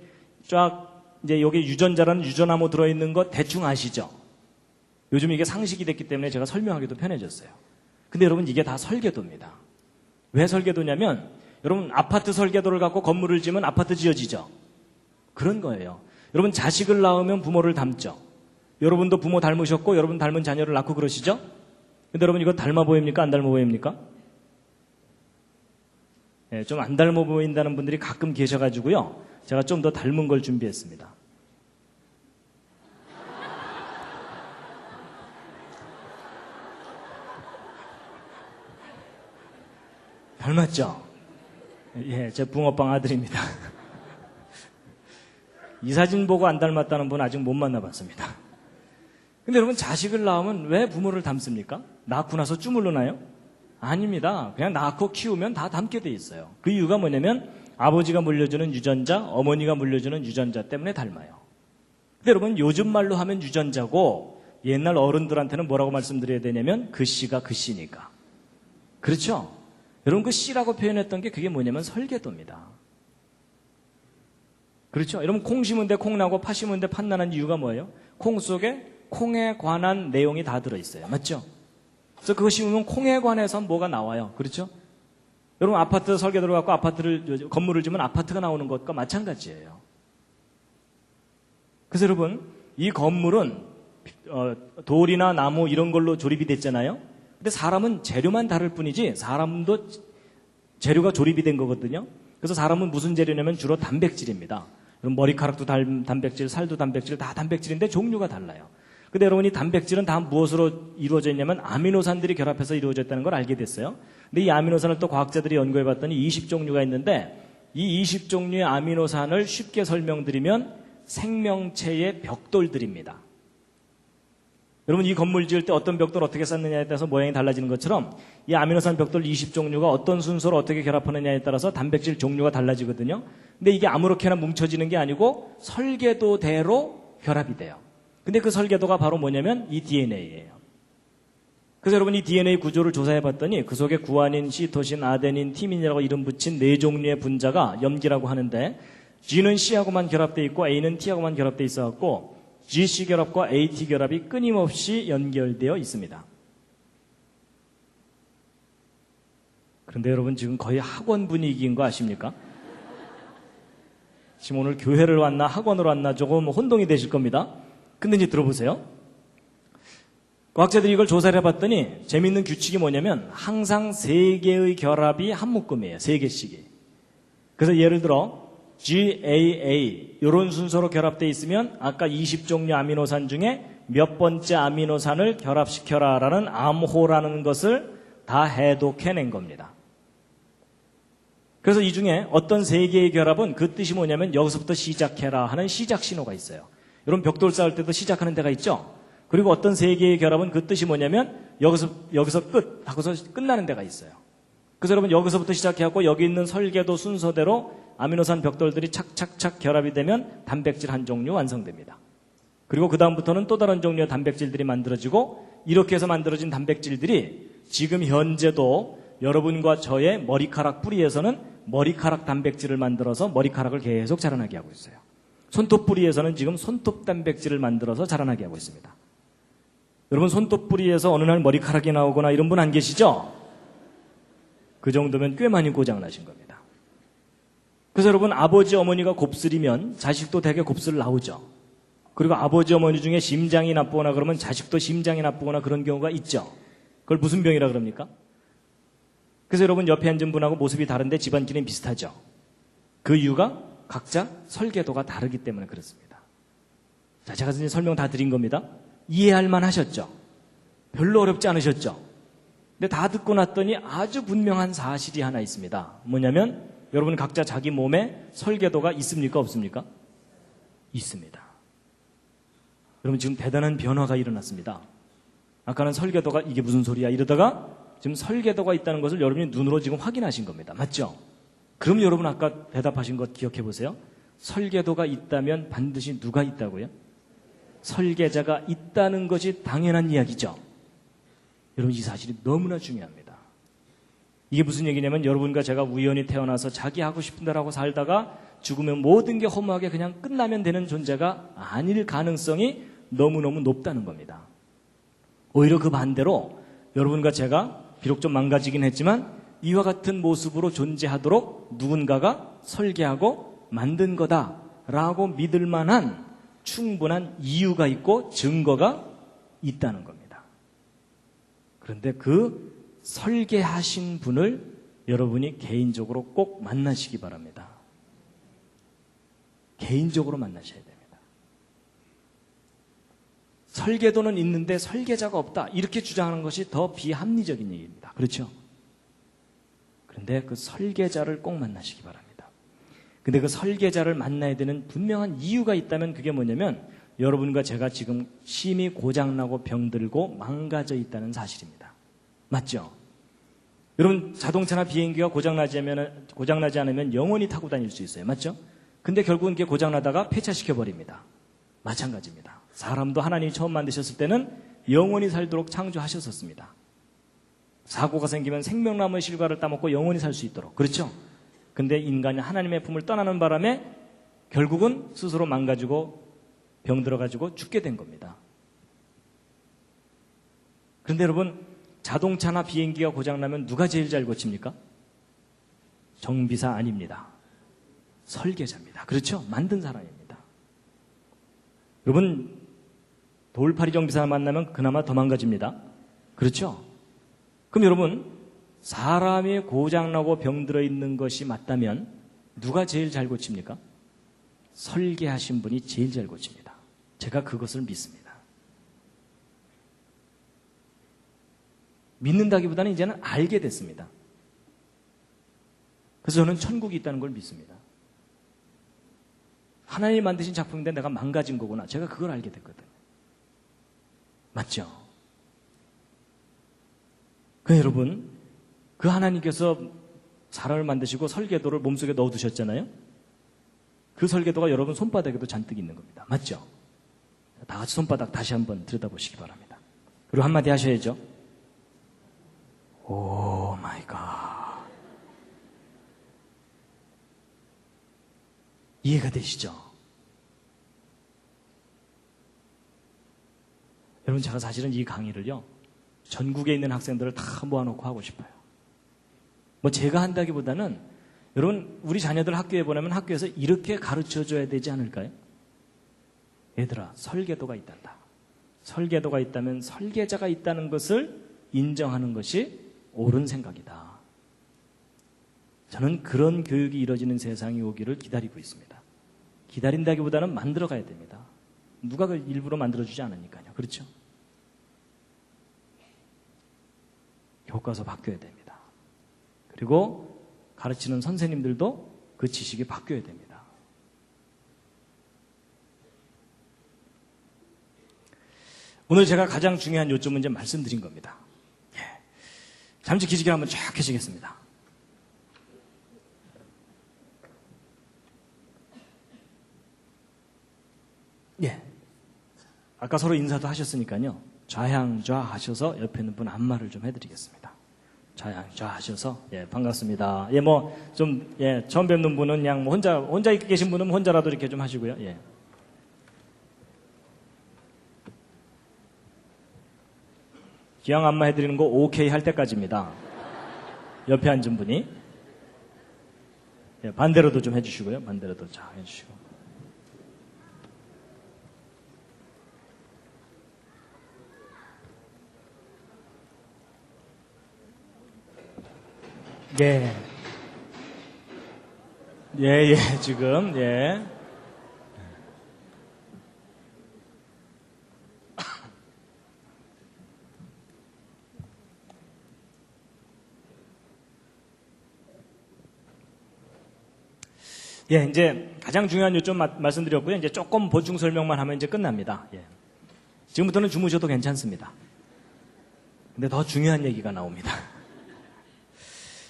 쫙 이제 여기 유전자라는 유전암호 들어있는 거 대충 아시죠? 요즘 이게 상식이 됐기 때문에 제가 설명하기도 편해졌어요. 근데 여러분 이게 다 설계도입니다. 왜 설계도냐면 여러분 아파트 설계도를 갖고 건물을 지으면 아파트 지어지죠? 그런 거예요. 여러분 자식을 낳으면 부모를 닮죠? 여러분도 부모 닮으셨고 여러분 닮은 자녀를 낳고 그러시죠? 근데 여러분 이거 닮아 보입니까? 안 닮아 보입니까? 예, 좀 안 닮아 보인다는 분들이 가끔 계셔가지고요. 제가 좀 더 닮은 걸 준비했습니다. 닮았죠? 예, 제 붕어빵 아들입니다. 이 사진 보고 안 닮았다는 분 아직 못 만나봤습니다. 근데 여러분 자식을 낳으면 왜 부모를 닮습니까? 낳고 나서 주물러나요? 아닙니다. 그냥 낳고 키우면 다 닮게 돼 있어요. 그 이유가 뭐냐면 아버지가 물려주는 유전자, 어머니가 물려주는 유전자 때문에 닮아요. 근데 여러분 요즘 말로 하면 유전자고 옛날 어른들한테는 뭐라고 말씀드려야 되냐면 그 씨가 그 씨니까. 그렇죠? 여러분 그 씨라고 표현했던 게 그게 뭐냐면 설계도입니다. 그렇죠? 여러분 콩 심은데 콩 나고 파 심은데 팥 나는 이유가 뭐예요? 콩 속에 콩에 관한 내용이 다 들어있어요. 맞죠? 그래서 그거 심으면 콩에 관해서 뭐가 나와요. 그렇죠? 여러분 아파트 설계 들어갖고 건물을 지면 아파트가 나오는 것과 마찬가지예요. 그래서 여러분 이 건물은 돌이나 나무 이런 걸로 조립이 됐잖아요. 근데 사람은 재료만 다를 뿐이지 사람도 재료가 조립이 된 거거든요. 그래서 사람은 무슨 재료냐면 주로 단백질입니다. 여러분 머리카락도 단백질, 살도 단백질, 다 단백질인데 종류가 달라요. 근데 여러분 이 단백질은 다 무엇으로 이루어져 있냐면 아미노산들이 결합해서 이루어졌다는 걸 알게 됐어요. 근데 이 아미노산을 또 과학자들이 연구해 봤더니 20종류가 있는데 이 20종류의 아미노산을 쉽게 설명드리면 생명체의 벽돌들입니다. 여러분 이 건물 지을 때 어떤 벽돌 어떻게 쌓느냐에 따라서 모양이 달라지는 것처럼 이 아미노산 벽돌 20종류가 어떤 순서로 어떻게 결합하느냐에 따라서 단백질 종류가 달라지거든요. 근데 이게 아무렇게나 뭉쳐지는 게 아니고 설계도대로 결합이 돼요. 근데 그 설계도가 바로 뭐냐면 이 DNA예요. 그래서 여러분 이 DNA 구조를 조사해 봤더니 그 속에 구아닌, 시토신, 아데닌, 티민이라고 이름 붙인 4종류의 분자가 염기라고 하는데 G는 C하고만 결합되어 있고 A는 T하고만 결합되어 있어갖고 GC 결합과 AT 결합이 끊임없이 연결되어 있습니다. 그런데 여러분 지금 거의 학원 분위기인 거 아십니까? 지금 오늘 교회를 왔나 학원을 왔나 조금 혼동이 되실 겁니다. 근데 이제 들어보세요. 과학자들이 이걸 조사를 해봤더니 재미있는 규칙이 뭐냐면 항상 3개의 결합이 한 묶음이에요. 3개씩이. 그래서 예를 들어 GAA 이런 순서로 결합되어 있으면 아까 20종류 아미노산 중에 몇 번째 아미노산을 결합시켜라 라는 암호라는 것을 다 해독해낸 겁니다. 그래서 이 중에 어떤 3개의 결합은 그 뜻이 뭐냐면 여기서부터 시작해라 하는 시작 신호가 있어요. 여러분 벽돌 쌓을 때도 시작하는 데가 있죠. 그리고 어떤 3개의 결합은 그 뜻이 뭐냐면 여기서 끝 하고서 끝나는 데가 있어요. 그래서 여러분 여기서부터 시작해갖고 여기 있는 설계도 순서대로 아미노산 벽돌들이 착착착 결합이 되면 단백질 한 종류 완성됩니다. 그리고 그 다음부터는 또 다른 종류의 단백질들이 만들어지고 이렇게 해서 만들어진 단백질들이 지금 현재도 여러분과 저의 머리카락 뿌리에서는 머리카락 단백질을 만들어서 머리카락을 계속 자라나게 하고 있어요. 손톱 뿌리에서는 지금 손톱 단백질을 만들어서 자라나게 하고 있습니다. 여러분 손톱 뿌리에서 어느 날 머리카락이 나오거나 이런 분 안 계시죠? 그 정도면 꽤 많이 고장나신 겁니다. 그래서 여러분 아버지 어머니가 곱슬이면 자식도 되게 곱슬 나오죠. 그리고 아버지 어머니 중에 심장이 나쁘거나 그러면 자식도 심장이 나쁘거나 그런 경우가 있죠. 그걸 무슨 병이라 그럽니까? 그래서 여러분 옆에 앉은 분하고 모습이 다른데 집안끼리는 비슷하죠. 그 이유가 각자 설계도가 다르기 때문에 그렇습니다. 자, 제가 이제 설명 다 드린 겁니다. 이해할 만 하셨죠? 별로 어렵지 않으셨죠? 근데 다 듣고 났더니 아주 분명한 사실이 하나 있습니다. 뭐냐면 여러분 각자 자기 몸에 설계도가 있습니까? 없습니까? 있습니다. 여러분 지금 대단한 변화가 일어났습니다. 아까는 설계도가 이게 무슨 소리야 이러다가 지금 설계도가 있다는 것을 여러분이 눈으로 지금 확인하신 겁니다. 맞죠? 그럼 여러분 아까 대답하신 것 기억해 보세요. 설계도가 있다면 반드시 누가 있다고요? 설계자가 있다는 것이 당연한 이야기죠. 여러분 이 사실이 너무나 중요합니다. 이게 무슨 얘기냐면 여러분과 제가 우연히 태어나서 자기 하고 싶은 대로 하고 살다가 죽으면 모든 게 허무하게 그냥 끝나면 되는 존재가 아닐 가능성이 너무너무 높다는 겁니다. 오히려 그 반대로 여러분과 제가 비록 좀 망가지긴 했지만 이와 같은 모습으로 존재하도록 누군가가 설계하고 만든 거다라고 믿을 만한 충분한 이유가 있고 증거가 있다는 겁니다. 그런데 그 설계하신 분을 여러분이 개인적으로 꼭 만나시기 바랍니다. 개인적으로 만나셔야 됩니다. 설계도는 있는데 설계자가 없다. 이렇게 주장하는 것이 더 비합리적인 얘기입니다. 그렇죠? 그런데 그 설계자를 꼭 만나시기 바랍니다. 근데 그 설계자를 만나야 되는 분명한 이유가 있다면 그게 뭐냐면 여러분과 제가 지금 심히 고장나고 병들고 망가져 있다는 사실입니다. 맞죠? 여러분 자동차나 비행기가 고장나지 않으면 영원히 타고 다닐 수 있어요. 맞죠? 근데 결국은 이게 고장나다가 폐차시켜버립니다. 마찬가지입니다. 사람도 하나님이 처음 만드셨을 때는 영원히 살도록 창조하셨었습니다. 사고가 생기면 생명나무의 실과를 따먹고 영원히 살 수 있도록. 그렇죠? 근데 인간이 하나님의 품을 떠나는 바람에 결국은 스스로 망가지고 병들어가지고 죽게 된 겁니다. 그런데 여러분 자동차나 비행기가 고장나면 누가 제일 잘 고칩니까? 정비사 아닙니다. 설계자입니다. 그렇죠? 만든 사람입니다. 여러분, 돌팔이 정비사 만나면 그나마 더 망가집니다. 그렇죠? 그럼 여러분, 사람이 고장나고 병들어 있는 것이 맞다면 누가 제일 잘 고칩니까? 설계하신 분이 제일 잘 고칩니다. 제가 그것을 믿습니다. 믿는다기보다는 이제는 알게 됐습니다. 그래서 저는 천국이 있다는 걸 믿습니다. 하나님이 만드신 작품인데 내가 망가진 거구나. 제가 그걸 알게 됐거든요. 맞죠? 그 여러분, 그 하나님께서 사람을 만드시고 설계도를 몸속에 넣어두셨잖아요. 그 설계도가 여러분 손바닥에도 잔뜩 있는 겁니다. 맞죠? 다 같이 손바닥 다시 한번 들여다보시기 바랍니다. 그리고 한마디 하셔야죠. 오 마이 갓. 이해가 되시죠? 여러분, 제가 사실은 이 강의를요, 전국에 있는 학생들을 다 모아놓고 하고 싶어요. 뭐 제가 한다기보다는 여러분, 우리 자녀들 학교에 보내면 학교에서 이렇게 가르쳐줘야 되지 않을까요? 얘들아, 설계도가 있단다. 설계도가 있다면 설계자가 있다는 것을 인정하는 것이 옳은 생각이다. 저는 그런 교육이 이루어지는 세상이 오기를 기다리고 있습니다. 기다린다기보다는 만들어가야 됩니다. 누가 그 일부러 만들어주지 않으니까요. 그렇죠? 교과서 바뀌어야 됩니다. 그리고 가르치는 선생님들도 그 지식이 바뀌어야 됩니다. 오늘 제가 가장 중요한 요점은 이제 말씀드린 겁니다. 잠시 기지개 한번 쫙 켜시겠습니다. 예. 아까 서로 인사도 하셨으니까요. 좌향좌 하셔서 옆에 있는 분 안마를 좀 해드리겠습니다. 좌향좌 하셔서, 예, 반갑습니다. 예, 뭐, 좀, 예, 처음 뵙는 분은 그냥 뭐 혼자 계신 분은 혼자라도 이렇게 좀 하시고요. 예. 기왕 안마 해드리는 거 오케이 할 때까지입니다. 옆에 앉은 분이. 예, 반대로도 좀 해주시고요. 반대로도 자, 해주시고. 예. 예, 지금, 예. 예, 이제 가장 중요한 요점 말씀드렸고요. 이제 조금 보충 설명만 하면 이제 끝납니다. 예. 지금부터는 주무셔도 괜찮습니다. 근데 더 중요한 얘기가 나옵니다.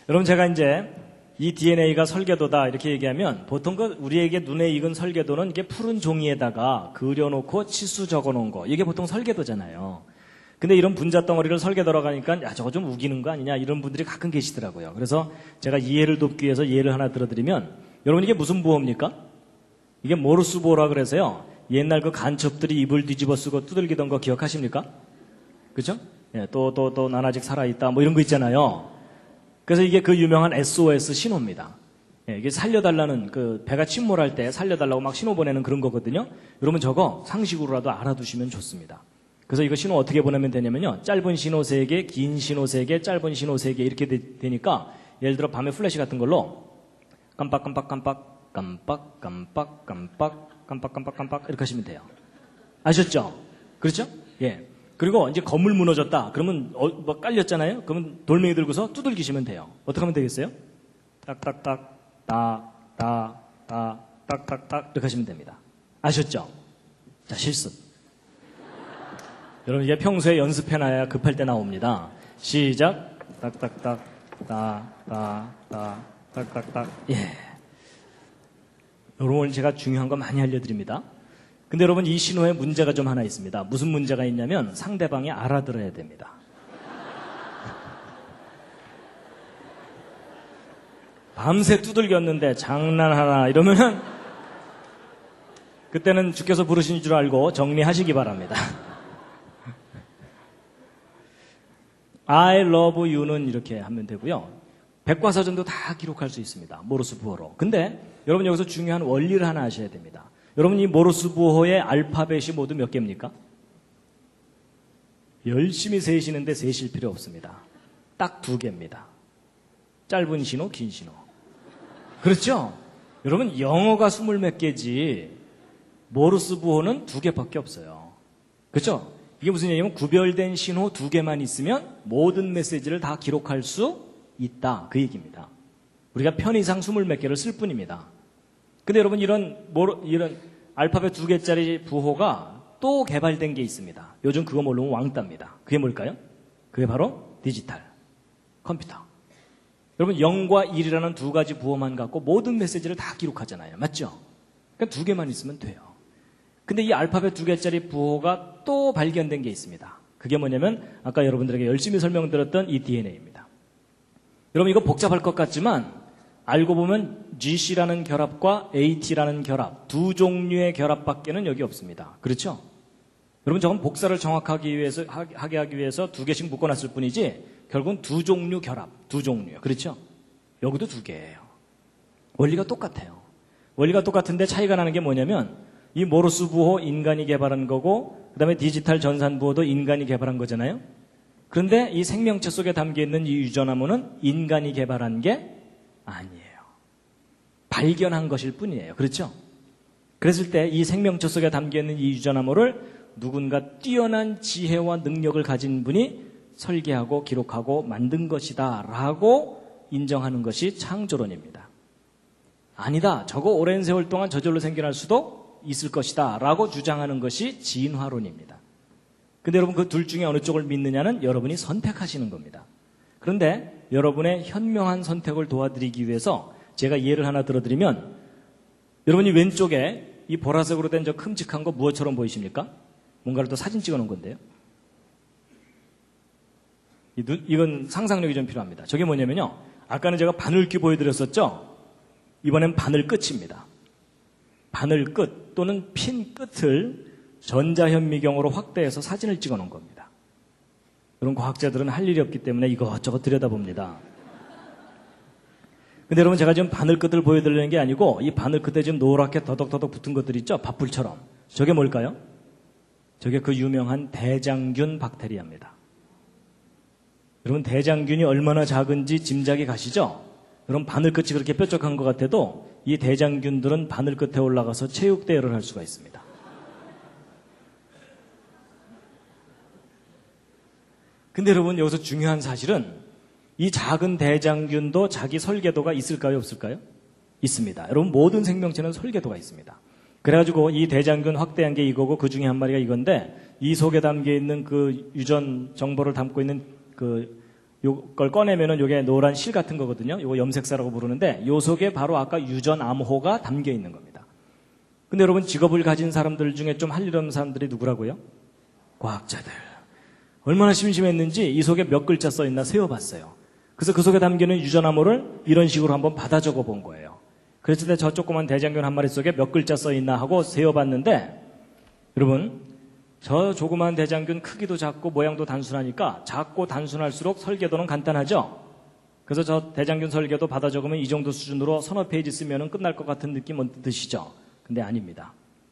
여러분, 제가 이제 이 DNA가 설계도다 이렇게 얘기하면 보통 우리에게 눈에 익은 설계도는 이게 푸른 종이에다가 그려놓고 치수 적어놓은 거, 이게 보통 설계도잖아요. 근데 이런 분자 덩어리를 설계도라고 하니까 야, 저거 좀 우기는 거 아니냐 이런 분들이 가끔 계시더라고요. 그래서 제가 이해를 돕기 위해서 예를 하나 들어드리면, 여러분, 이게 무슨 보호입니까? 이게 모르스 보호라 그래서요, 옛날 그 간첩들이 입을 뒤집어 쓰고 두들기던 거 기억하십니까? 그죠? 예, 또 난 아직 살아있다 뭐 이런 거 있잖아요. 그래서 이게 그 유명한 SOS 신호입니다. 예, 이게 살려달라는, 그 배가 침몰할 때 살려달라고 막 신호 보내는 그런 거거든요. 여러분, 저거 상식으로라도 알아두시면 좋습니다. 그래서 이거 신호 어떻게 보내면 되냐면요, 짧은 신호 3개, 긴 신호 3개, 짧은 신호 3개 이렇게 되니까, 예를 들어 밤에 플래시 같은 걸로 깜빡깜빡깜빡 깜빡깜빡 깜빡 깜빡깜빡깜빡 이렇게 하시면 돼요. 아셨죠? 그렇죠? 예. 그리고 이제 건물 무너졌다 그러면 뭐 깔렸잖아요. 그러면 돌멩이 들고서 두들기시면 돼요. 어떻게 하면 되겠어요? 딱딱딱 딱딱딱 이렇게 하시면 됩니다. 아셨죠? 자, 실습. 여러분, 이게 평소에 연습해놔야 급할 때 나옵니다. 시작. 딱딱딱 딱딱딱. 예. 여러분, 제가 중요한 거 많이 알려드립니다. 근데 여러분, 이 신호에 문제가 좀 하나 있습니다. 무슨 문제가 있냐면 상대방이 알아들어야 됩니다. 밤새 두들겼는데 장난하나 이러면은 그때는 주께서 부르신 줄 알고 정리하시기 바랍니다. I love you는 이렇게 하면 되고요. 백과사전도 다 기록할 수 있습니다. 모르스 부호로. 근데 여러분 여기서 중요한 원리를 하나 아셔야 됩니다. 여러분 이 모르스 부호의 알파벳이 모두 몇 개입니까? 열심히 세시는데 세실 필요 없습니다. 딱 2개입니다. 짧은 신호, 긴 신호. 그렇죠? 여러분 영어가 20몇 개지 모르스 부호는 2개밖에 없어요. 그렇죠? 이게 무슨 얘기냐면 구별된 신호 2개만 있으면 모든 메시지를 다 기록할 수 있다. 그 얘기입니다. 우리가 편의상 20몇 개를 쓸 뿐입니다. 근데 여러분 이런 알파벳 2개짜리 부호가 또 개발된 게 있습니다. 요즘 그거 모르면 왕따입니다. 그게 뭘까요? 그게 바로 디지털 컴퓨터. 여러분 0과 1이라는 2가지 부호만 갖고 모든 메시지를 다 기록하잖아요. 맞죠? 그러니까 2개만 있으면 돼요. 근데 이 알파벳 2개짜리 부호가 또 발견된 게 있습니다. 그게 뭐냐면 아까 여러분들에게 열심히 설명드렸던 이 DNA입니다. 여러분 이거 복잡할 것 같지만 알고 보면 GC라는 결합과 AT라는 결합, 2 종류의 결합밖에는 여기 없습니다. 그렇죠? 여러분 저건 복사를 정확하게 하게 하기 위해서 2개씩 묶어놨을 뿐이지 결국은 2 종류 결합, 2 종류요. 그렇죠? 여기도 2개예요. 원리가 똑같아요. 원리가 똑같은데 차이가 나는 게 뭐냐면 이 모르스 부호 인간이 개발한 거고 그 다음에 디지털 전산 부호도 인간이 개발한 거잖아요. 그런데 이 생명체 속에 담겨있는 이 유전암호는 인간이 개발한 게 아니에요. 발견한 것일 뿐이에요. 그렇죠? 그랬을 때 이 생명체 속에 담겨있는 이 유전암호를 누군가 뛰어난 지혜와 능력을 가진 분이 설계하고 기록하고 만든 것이다 라고 인정하는 것이 창조론입니다. 아니다. 저거 오랜 세월 동안 저절로 생겨날 수도 있을 것이다 라고 주장하는 것이 진화론입니다. 근데 여러분 그 둘 중에 어느 쪽을 믿느냐는 여러분이 선택하시는 겁니다. 그런데 여러분의 현명한 선택을 도와드리기 위해서 제가 예를 하나 들어드리면 여러분이 왼쪽에 이 보라색으로 된 저 큼직한 거 무엇처럼 보이십니까? 뭔가를 또 사진 찍어 놓은 건데요. 이건 상상력이 좀 필요합니다. 저게 뭐냐면요. 아까는 제가 바늘귀 보여드렸었죠? 이번엔 바늘 끝입니다. 바늘 끝 또는 핀 끝을 전자현미경으로 확대해서 사진을 찍어 놓은 겁니다. 그런 과학자들은 할 일이 없기 때문에 이것저것 들여다봅니다. 근데 여러분 제가 지금 바늘 끝을 보여드리는 게 아니고 이 바늘 끝에 지금 노랗게 더덕더덕 붙은 것들 있죠? 밥풀처럼. 저게 뭘까요? 저게 그 유명한 대장균 박테리아입니다. 여러분 대장균이 얼마나 작은지 짐작이 가시죠? 여러분 바늘 끝이 그렇게 뾰족한 것 같아도 이 대장균들은 바늘 끝에 올라가서 체육대회를 할 수가 있습니다. 근데 여러분 여기서 중요한 사실은 이 작은 대장균도 자기 설계도가 있을까요? 없을까요? 있습니다. 여러분 모든 생명체는 설계도가 있습니다. 그래가지고 이 대장균 확대한 게 이거고 그 중에 한 마리가 이건데 이 속에 담겨있는 그 유전 정보를 담고 있는 요걸 꺼내면은 요게 노란 실 같은 거거든요. 요거 염색사라고 부르는데 요 속에 바로 아까 유전 암호가 담겨 있는 겁니다. 근데 여러분 직업을 가진 사람들 중에 좀 할 일 없는 사람들이 누구라고요? 과학자들. 얼마나 심심했는지 이 속에 몇 글자 써 있나 세어봤어요. 그래서 그 속에 담기는 유전 암호를 이런 식으로 한번 받아 적어 본 거예요. 그랬을 때 저 조그만 대장균 한 마리 속에 몇 글자 써 있나 하고 세어봤는데 여러분 저 조그만 대장균 크기도 작고 모양도 단순하니까 작고 단순할수록 설계도는 간단하죠. 그래서 저 대장균 설계도 받아 적으면 이 정도 수준으로 서너 페이지 쓰면 끝날 것 같은 느낌 드시죠? 근데 아닙니다.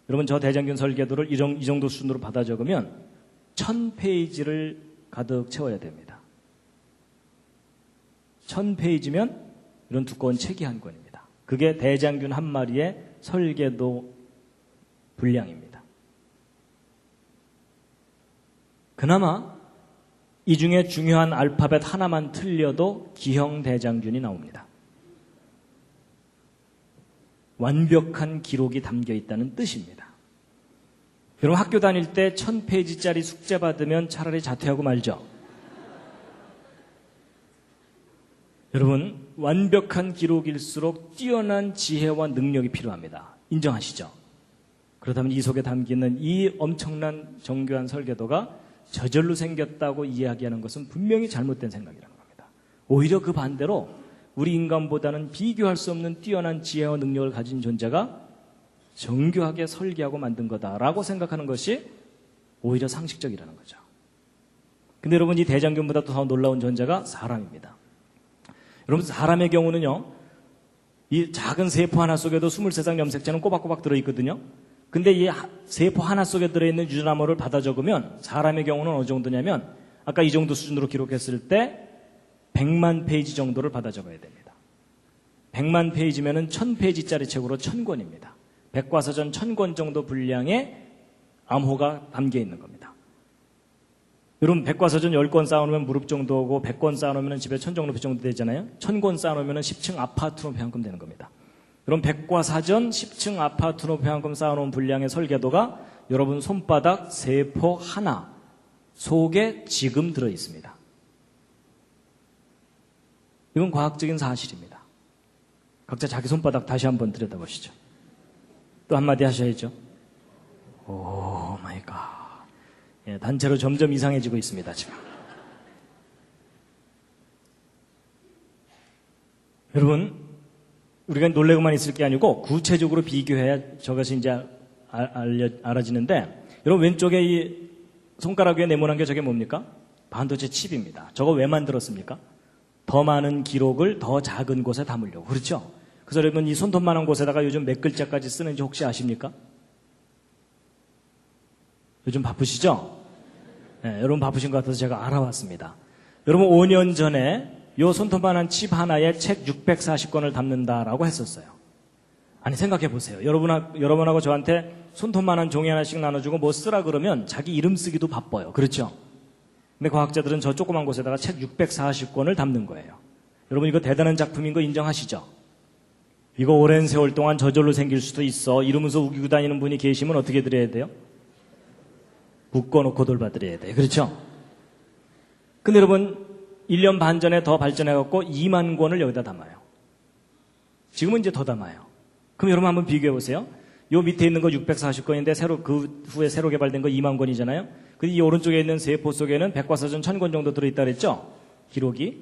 여러분 저 대장균 설계도를 이 정도 수준으로 받아 적으면 1000페이지를 가득 채워야 됩니다. 1000페이지면 이런 두꺼운 책이 한 권입니다. 그게 대장균 한 마리의 설계도 분량입니다. 그나마 이 중에 중요한 알파벳 하나만 틀려도 기형 대장균이 나옵니다. 완벽한 기록이 담겨 있다는 뜻입니다. 여러분 학교 다닐 때 1000페이지짜리 숙제 받으면 차라리 자퇴하고 말죠. 여러분 완벽한 기록일수록 뛰어난 지혜와 능력이 필요합니다. 인정하시죠? 그렇다면 이 속에 담기는 이 엄청난 정교한 설계도가 저절로 생겼다고 이야기하는 것은 분명히 잘못된 생각이라는 겁니다. 오히려 그 반대로 우리 인간보다는 비교할 수 없는 뛰어난 지혜와 능력을 가진 존재가 정교하게 설계하고 만든 거다라고 생각하는 것이 오히려 상식적이라는 거죠. 근데 여러분 이 대장균보다 더 놀라운 존재가 사람입니다. 여러분 사람의 경우는요, 이 작은 세포 하나 속에도 23장 염색체는 꼬박꼬박 들어있거든요. 근데 이 세포 하나 속에 들어있는 유전암호를 받아 적으면 사람의 경우는 어느 정도냐면 아까 이 정도 수준으로 기록했을 때 100만 페이지 정도를 받아 적어야 됩니다. 100만 페이지면은 1000페이지짜리 책으로 1000권입니다. 백과사전 1000권 정도 분량의 암호가 담겨 있는 겁니다. 여러분 백과사전 10권 쌓아놓으면 무릎 정도 오고 100권 쌓아놓으면 집에 천정높이 정도 되잖아요. 1000권 쌓아놓으면 10층 아파트 높이 한 금 되는 겁니다. 여러분 백과사전 10층 아파트 높이 한 금 쌓아놓은 분량의 설계도가 여러분 손바닥 세포 하나 속에 지금 들어있습니다. 이건 과학적인 사실입니다. 각자 자기 손바닥 다시 한번 들여다보시죠. 또 한마디 하셔야죠. 오 마이 갓. 예, 단체로 점점 이상해지고 있습니다, 지금. 여러분, 우리가 놀래고만 있을 게 아니고 구체적으로 비교해야 저것이 이제 알아지는데, 여러분 왼쪽에 이 손가락 위에 네모난 게 저게 뭡니까? 반도체 칩입니다. 저거 왜 만들었습니까? 더 많은 기록을 더 작은 곳에 담으려고. 그렇죠? 그래서 여러분 이 손톱만한 곳에다가 요즘 몇 글자까지 쓰는지 혹시 아십니까? 요즘 바쁘시죠? 네, 여러분 바쁘신 것 같아서 제가 알아봤습니다. 여러분 5년 전에 요 손톱만한 칩 하나에 책 640권을 담는다라고 했었어요. 아니 생각해 보세요. 여러분하고 저한테 손톱만한 종이 하나씩 나눠주고 뭐 쓰라 그러면 자기 이름 쓰기도 바빠요. 그렇죠? 근데 과학자들은 저 조그만 곳에다가 책 640권을 담는 거예요. 여러분 이거 대단한 작품인 거 인정하시죠? 이거 오랜 세월 동안 저절로 생길 수도 있어. 이러면서 우기고 다니는 분이 계시면 어떻게 드려야 돼요? 묶어놓고 돌봐드려야 돼요. 그렇죠? 근데 여러분 1년 반 전에 더 발전해갖고 2만 권을 여기다 담아요. 지금은 이제 더 담아요. 그럼 여러분 한번 비교해보세요. 요 밑에 있는 거 640권인데 그 후에 새로 개발된 거 2만 권이잖아요. 근데 이 오른쪽에 있는 세포 속에는 백과사전 1000권 정도 들어있다 그랬죠? 기록이.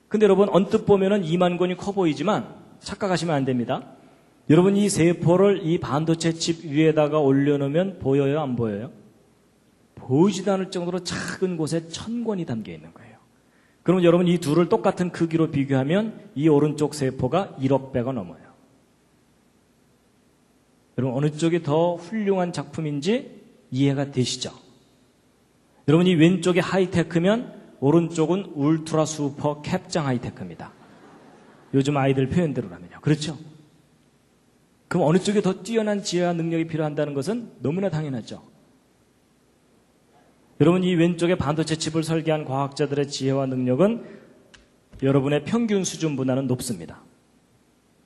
근데 여러분 언뜻 보면은 2만 권이 커 보이지만 착각하시면 안 됩니다. 여러분 이 세포를 이 반도체 칩 위에다가 올려놓으면 보여요? 안 보여요? 보이지도 않을 정도로 작은 곳에 1000권이 담겨 있는 거예요. 그러면 여러분 이 둘을 똑같은 크기로 비교하면 이 오른쪽 세포가 1억 배가 넘어요. 여러분 어느 쪽이 더 훌륭한 작품인지 이해가 되시죠? 여러분 이 왼쪽이 하이테크면 오른쪽은 울트라 슈퍼 캡장 하이테크입니다. 요즘 아이들 표현대로라면요. 그렇죠? 그럼 어느 쪽이 더 뛰어난 지혜와 능력이 필요한다는 것은 너무나 당연하죠. 여러분 이 왼쪽에 반도체 칩을 설계한 과학자들의 지혜와 능력은 여러분의 평균 수준보다는 높습니다.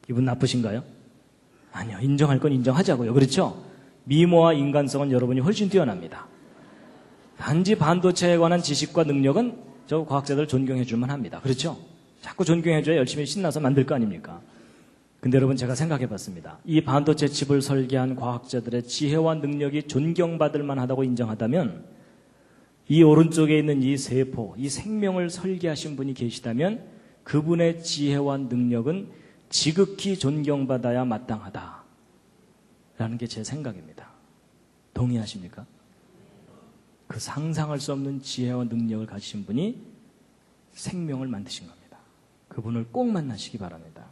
기분 나쁘신가요? 아니요. 인정할 건 인정하자고요. 그렇죠? 미모와 인간성은 여러분이 훨씬 뛰어납니다. 단지 반도체에 관한 지식과 능력은 저 과학자들 존경해 줄만 합니다. 그렇죠? 자꾸 존경해줘야 열심히 신나서 만들 거 아닙니까? 근데 여러분 제가 생각해 봤습니다. 이 반도체 칩을 설계한 과학자들의 지혜와 능력이 존경받을 만하다고 인정하다면 이 오른쪽에 있는 이 세포, 이 생명을 설계하신 분이 계시다면 그분의 지혜와 능력은 지극히 존경받아야 마땅하다라는 게 제 생각입니다. 동의하십니까? 그 상상할 수 없는 지혜와 능력을 가지신 분이 생명을 만드신 겁니다. 그분을 꼭 만나시기 바랍니다.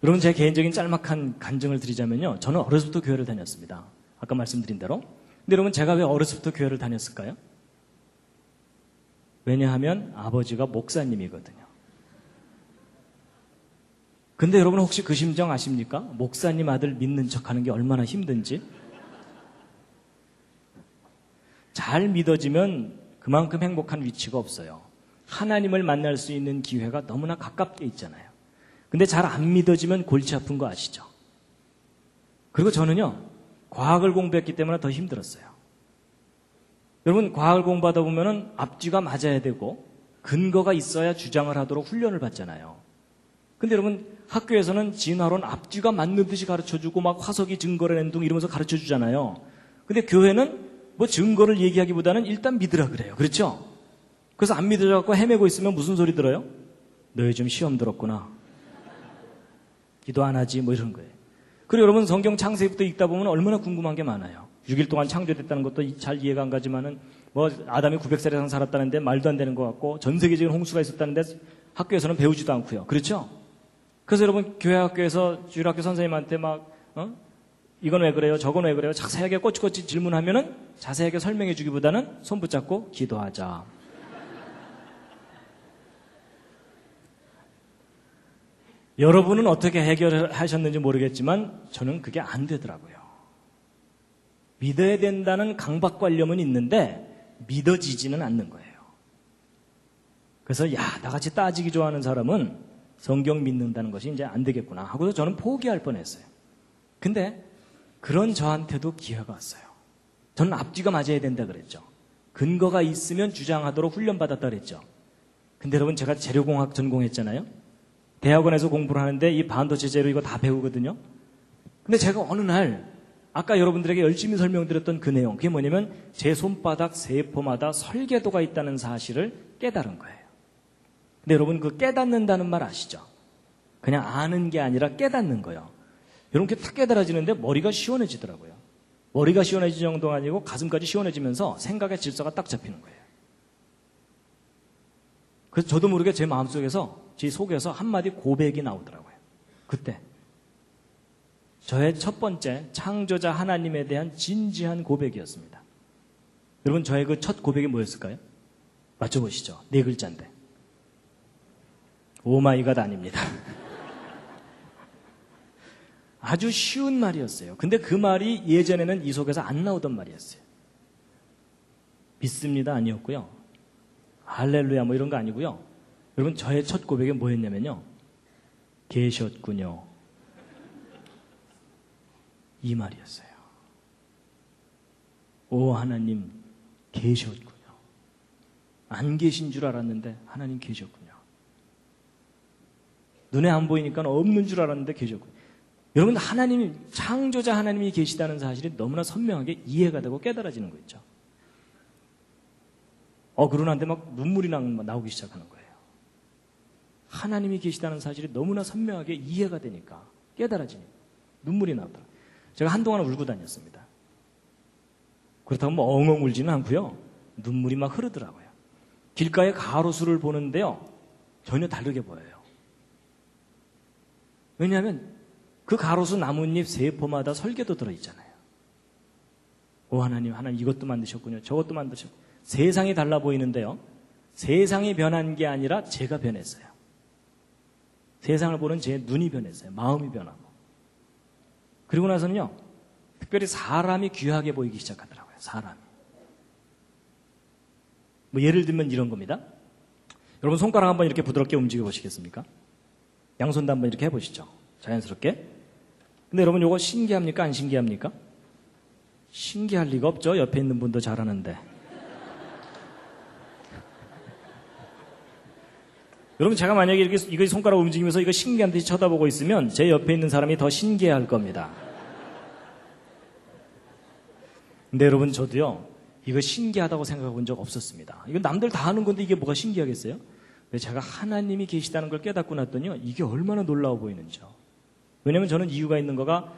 여러분 제 개인적인 짤막한 간증을 드리자면요. 저는 어렸을 때부터 교회를 다녔습니다. 아까 말씀드린 대로. 근데 여러분 제가 왜 어렸을 때부터 교회를 다녔을까요? 왜냐하면 아버지가 목사님이거든요. 근데 여러분 혹시 그 심정 아십니까? 목사님 아들 믿는 척하는 게 얼마나 힘든지. 잘 믿어지면 그만큼 행복한 위치가 없어요. 하나님을 만날 수 있는 기회가 너무나 가깝게 있잖아요. 근데 잘 안 믿어지면 골치 아픈 거 아시죠? 그리고 저는요, 과학을 공부했기 때문에 더 힘들었어요. 여러분, 과학을 공부하다 보면은 앞뒤가 맞아야 되고 근거가 있어야 주장을 하도록 훈련을 받잖아요. 근데 여러분, 학교에서는 진화론 앞뒤가 맞는 듯이 가르쳐주고 막 화석이 증거를 낸 둥 이러면서 가르쳐주잖아요. 근데 교회는 뭐 증거를 얘기하기보다는 일단 믿으라 그래요. 그렇죠? 그래서 안 믿어져갖고 헤매고 있으면 무슨 소리 들어요? 너 요즘 시험 들었구나. 기도 안 하지 뭐 이런 거예요. 그리고 여러분 성경 창세기부터 읽다 보면 얼마나 궁금한 게 많아요. 6일 동안 창조됐다는 것도 잘 이해가 안 가지만은 뭐 아담이 900살 이상 살았다는데 말도 안 되는 것 같고 전 세계적인 홍수가 있었다는데 학교에서는 배우지도 않고요. 그렇죠? 그래서 여러분 교회 학교에서 주일학교 선생님한테 막 이건 왜 그래요? 저건 왜 그래요? 자세하게 꼬치꼬치 질문하면은 자세하게 설명해 주기보다는 손 붙잡고 기도하자. 여러분은 어떻게 해결하셨는지 모르겠지만 저는 그게 안 되더라고요. 믿어야 된다는 강박관념은 있는데 믿어지지는 않는 거예요. 그래서 나같이 따지기 좋아하는 사람은 성경 믿는다는 것이 이제 안 되겠구나 하고서 저는 포기할 뻔했어요. 근데 그런 저한테도 기회가 왔어요. 저는 앞뒤가 맞아야 된다 그랬죠. 근거가 있으면 주장하도록 훈련받았다 그랬죠. 근데 여러분 제가 재료공학 전공했잖아요. 대학원에서 공부를 하는데 이 반도체 재료 이거 다 배우거든요. 근데 제가 어느 날 아까 여러분들에게 열심히 설명드렸던 그 내용, 그게 뭐냐면 제 손바닥 세포마다 설계도가 있다는 사실을 깨달은 거예요. 근데 여러분 그 깨닫는다는 말 아시죠? 그냥 아는 게 아니라 깨닫는 거예요. 여러분 그게 탁 깨달아지는데 머리가 시원해지더라고요. 머리가 시원해질 정도가 아니고 가슴까지 시원해지면서 생각의 질서가 딱 잡히는 거예요. 그래서 저도 모르게 제 마음속에서 제 속에서 한마디 고백이 나오더라고요. 그때 저의 첫 번째 창조자 하나님에 대한 진지한 고백이었습니다. 여러분 저의 그 첫 고백이 뭐였을까요? 맞춰보시죠. 4글자인데 오마이갓 아닙니다. 아주 쉬운 말이었어요. 근데 그 말이 예전에는 이 속에서 안 나오던 말이었어요. 믿습니다 아니었고요. 할렐루야 뭐 이런 거 아니고요. 여러분 저의 첫 고백이 뭐였냐면요. 계셨군요. 이 말이었어요. 오 하나님 계셨군요. 안 계신 줄 알았는데 하나님 계셨군요. 눈에 안 보이니까 없는 줄 알았는데 계셨군요. 여러분 하나님 창조자 하나님이 계시다는 사실이 너무나 선명하게 이해가 되고 깨달아지는 거 있죠. 그러는데 막 눈물이 나오기 시작하는 거예요. 하나님이 계시다는 사실이 너무나 선명하게 이해가 되니까 깨달아지니까 눈물이 나오더라고요. 제가 한동안 울고 다녔습니다. 그렇다고 뭐 엉엉 울지는 않고요. 눈물이 막 흐르더라고요. 길가에 가로수를 보는데요. 전혀 다르게 보여요. 왜냐하면 그 가로수 나뭇잎 세포마다 설계도 들어있잖아요. 오 하나님 이것도 만드셨군요. 저것도 만드셨군요. 세상이 달라 보이는데요. 세상이 변한 게 아니라 제가 변했어요. 세상을 보는 제 눈이 변했어요. 마음이 변하고. 그리고 나서는요. 특별히 사람이 귀하게 보이기 시작하더라고요. 사람이. 뭐 예를 들면 이런 겁니다. 여러분 손가락 한번 이렇게 부드럽게 움직여 보시겠습니까? 양손도 한번 이렇게 해보시죠. 자연스럽게. 근데 여러분 이거 신기합니까? 안 신기합니까? 신기할 리가 없죠. 옆에 있는 분도 잘하는데. 여러분 제가 만약에 이거 손가락 움직이면서 이거 신기한 듯이 쳐다보고 있으면 제 옆에 있는 사람이 더 신기해할 겁니다. 근데 여러분 저도요 이거 신기하다고 생각해 본 적 없었습니다. 이건 남들 다 하는 건데 이게 뭐가 신기하겠어요? 근데 제가 하나님이 계시다는 걸 깨닫고 났더니요 이게 얼마나 놀라워 보이는지요. 왜냐면 저는 이유가 있는 거가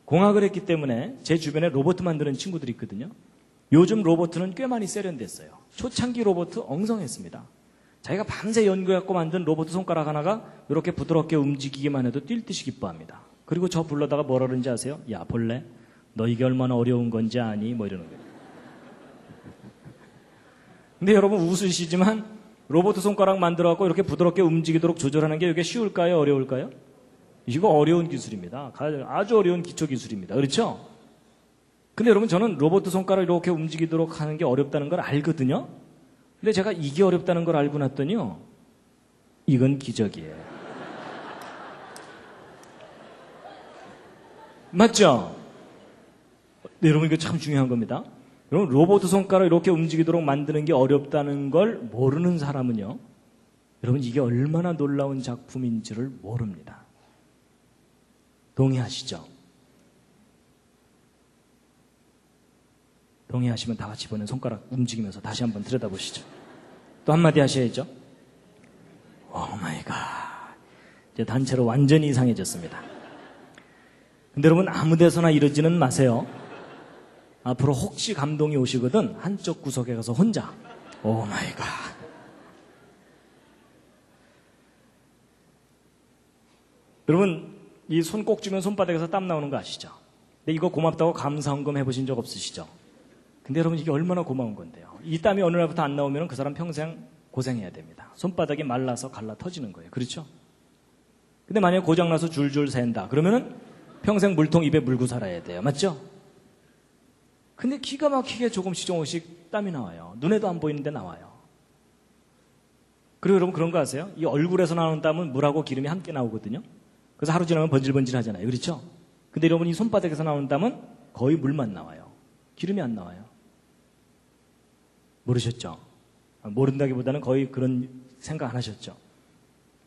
공학을 했기 때문에 제 주변에 로봇 만드는 친구들이 있거든요. 요즘 로봇은 꽤 많이 세련됐어요. 초창기 로봇 엉성했습니다. 자기가 밤새 연구해갖고 만든 로봇 손가락 하나가 이렇게 부드럽게 움직이기만 해도 뛸 듯이 기뻐합니다. 그리고 저 불러다가 뭐라 그러는지 아세요? 야 벌레 너 이게 얼마나 어려운 건지 아니? 뭐 이러는 거예요. 근데 여러분 웃으시지만 로봇 손가락 만들어갖고 이렇게 부드럽게 움직이도록 조절하는 게 이게 쉬울까요? 어려울까요? 이거 어려운 기술입니다. 아주 어려운 기초 기술입니다. 그렇죠? 근데 여러분 저는 로봇 손가락 이렇게 움직이도록 하는 게 어렵다는 걸 알거든요. 근데 제가 이게 어렵다는 걸 알고 났더니요. 이건 기적이에요. 맞죠? 네, 여러분 이거 참 중요한 겁니다. 여러분 로봇 손가락 이렇게 움직이도록 만드는 게 어렵다는 걸 모르는 사람은요. 여러분 이게 얼마나 놀라운 작품인지를 모릅니다. 동의하시죠? 동의하시면 다 같이 보는 손가락 움직이면서 다시 한번 들여다보시죠. 또 한마디 하셔야죠. 오 마이 갓. 이제 단체로 완전히 이상해졌습니다. 근데 여러분 아무 데서나 이러지는 마세요. 앞으로 혹시 감동이 오시거든 한쪽 구석에 가서 혼자 오 마이 갓. 여러분, 이 손 꼭 쥐면 손바닥에서 땀 나오는 거 아시죠? 근데 이거 고맙다고 감사헌금 해보신 적 없으시죠? 근데 여러분, 이게 얼마나 고마운 건데요. 이 땀이 어느 날부터 안 나오면 그 사람 평생 고생해야 됩니다. 손바닥이 말라서 갈라 터지는 거예요. 그렇죠? 근데 만약에 고장나서 줄줄 샌다. 그러면은 평생 물통 입에 물고 살아야 돼요. 맞죠? 근데 기가 막히게 조금씩 땀이 나와요. 눈에도 안 보이는데 나와요. 그리고 여러분 그런 거 아세요? 이 얼굴에서 나오는 땀은 물하고 기름이 함께 나오거든요. 그래서 하루 지나면 번질번질 하잖아요. 그렇죠? 근데 여러분 이 손바닥에서 나오는 땀은 거의 물만 나와요. 기름이 안 나와요. 모르셨죠? 모른다기보다는 거의 그런 생각 안 하셨죠?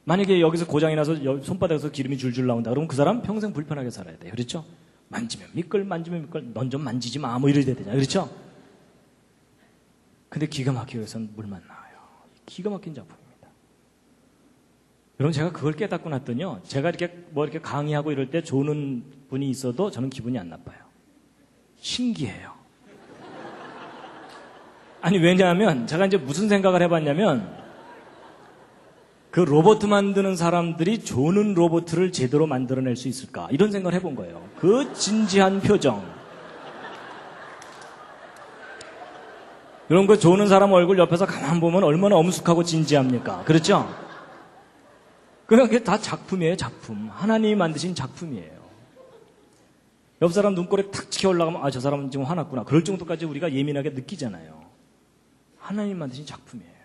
만약에 여기서 고장이 나서 손바닥에서 기름이 줄줄 나온다. 그러면 그 사람 평생 불편하게 살아야 돼요. 그렇죠? 만지면 미끌, 만지면 미끌, 넌 좀 만지지 마. 뭐 이래야 되잖아요. 그렇죠? 근데 기가 막히게 해서는 물만 나와요. 기가 막힌 작품입니다. 여러분 제가 그걸 깨닫고 났더니요. 제가 이렇게 강의하고 이럴 때 조는 분이 있어도 저는 기분이 안 나빠요. 신기해요. 아니 왜냐하면 제가 이제 무슨 생각을 해봤냐면 그 로봇 만드는 사람들이 조는 로봇을 제대로 만들어낼 수 있을까 이런 생각을 해본 거예요. 그 진지한 표정. 이런 거 조는 사람 얼굴 옆에서 가만 보면 얼마나 엄숙하고 진지합니까? 그렇죠? 그게 다 작품이에요. 작품. 하나님이 만드신 작품이에요. 옆 사람 눈꼬리 탁 치켜 올라가면 아, 저 사람은 지금 화났구나. 그럴 정도까지 우리가 예민하게 느끼잖아요. 하나님 만드신 작품이에요.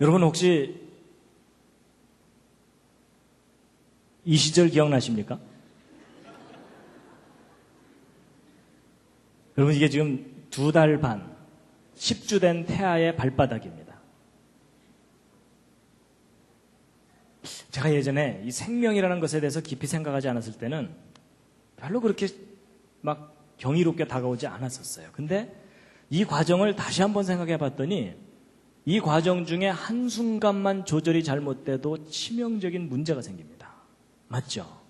여러분 혹시 이 시절 기억나십니까? 여러분 이게 지금 2달 반 10주 된 태아의 발바닥입니다. 제가 예전에 이 생명이라는 것에 대해서 깊이 생각하지 않았을 때는 별로 그렇게 막 경이롭게 다가오지 않았었어요. 근데 이 과정을 다시 한번 생각해 봤더니 이 과정 중에 한순간만 조절이 잘못돼도 치명적인 문제가 생깁니다. 맞죠?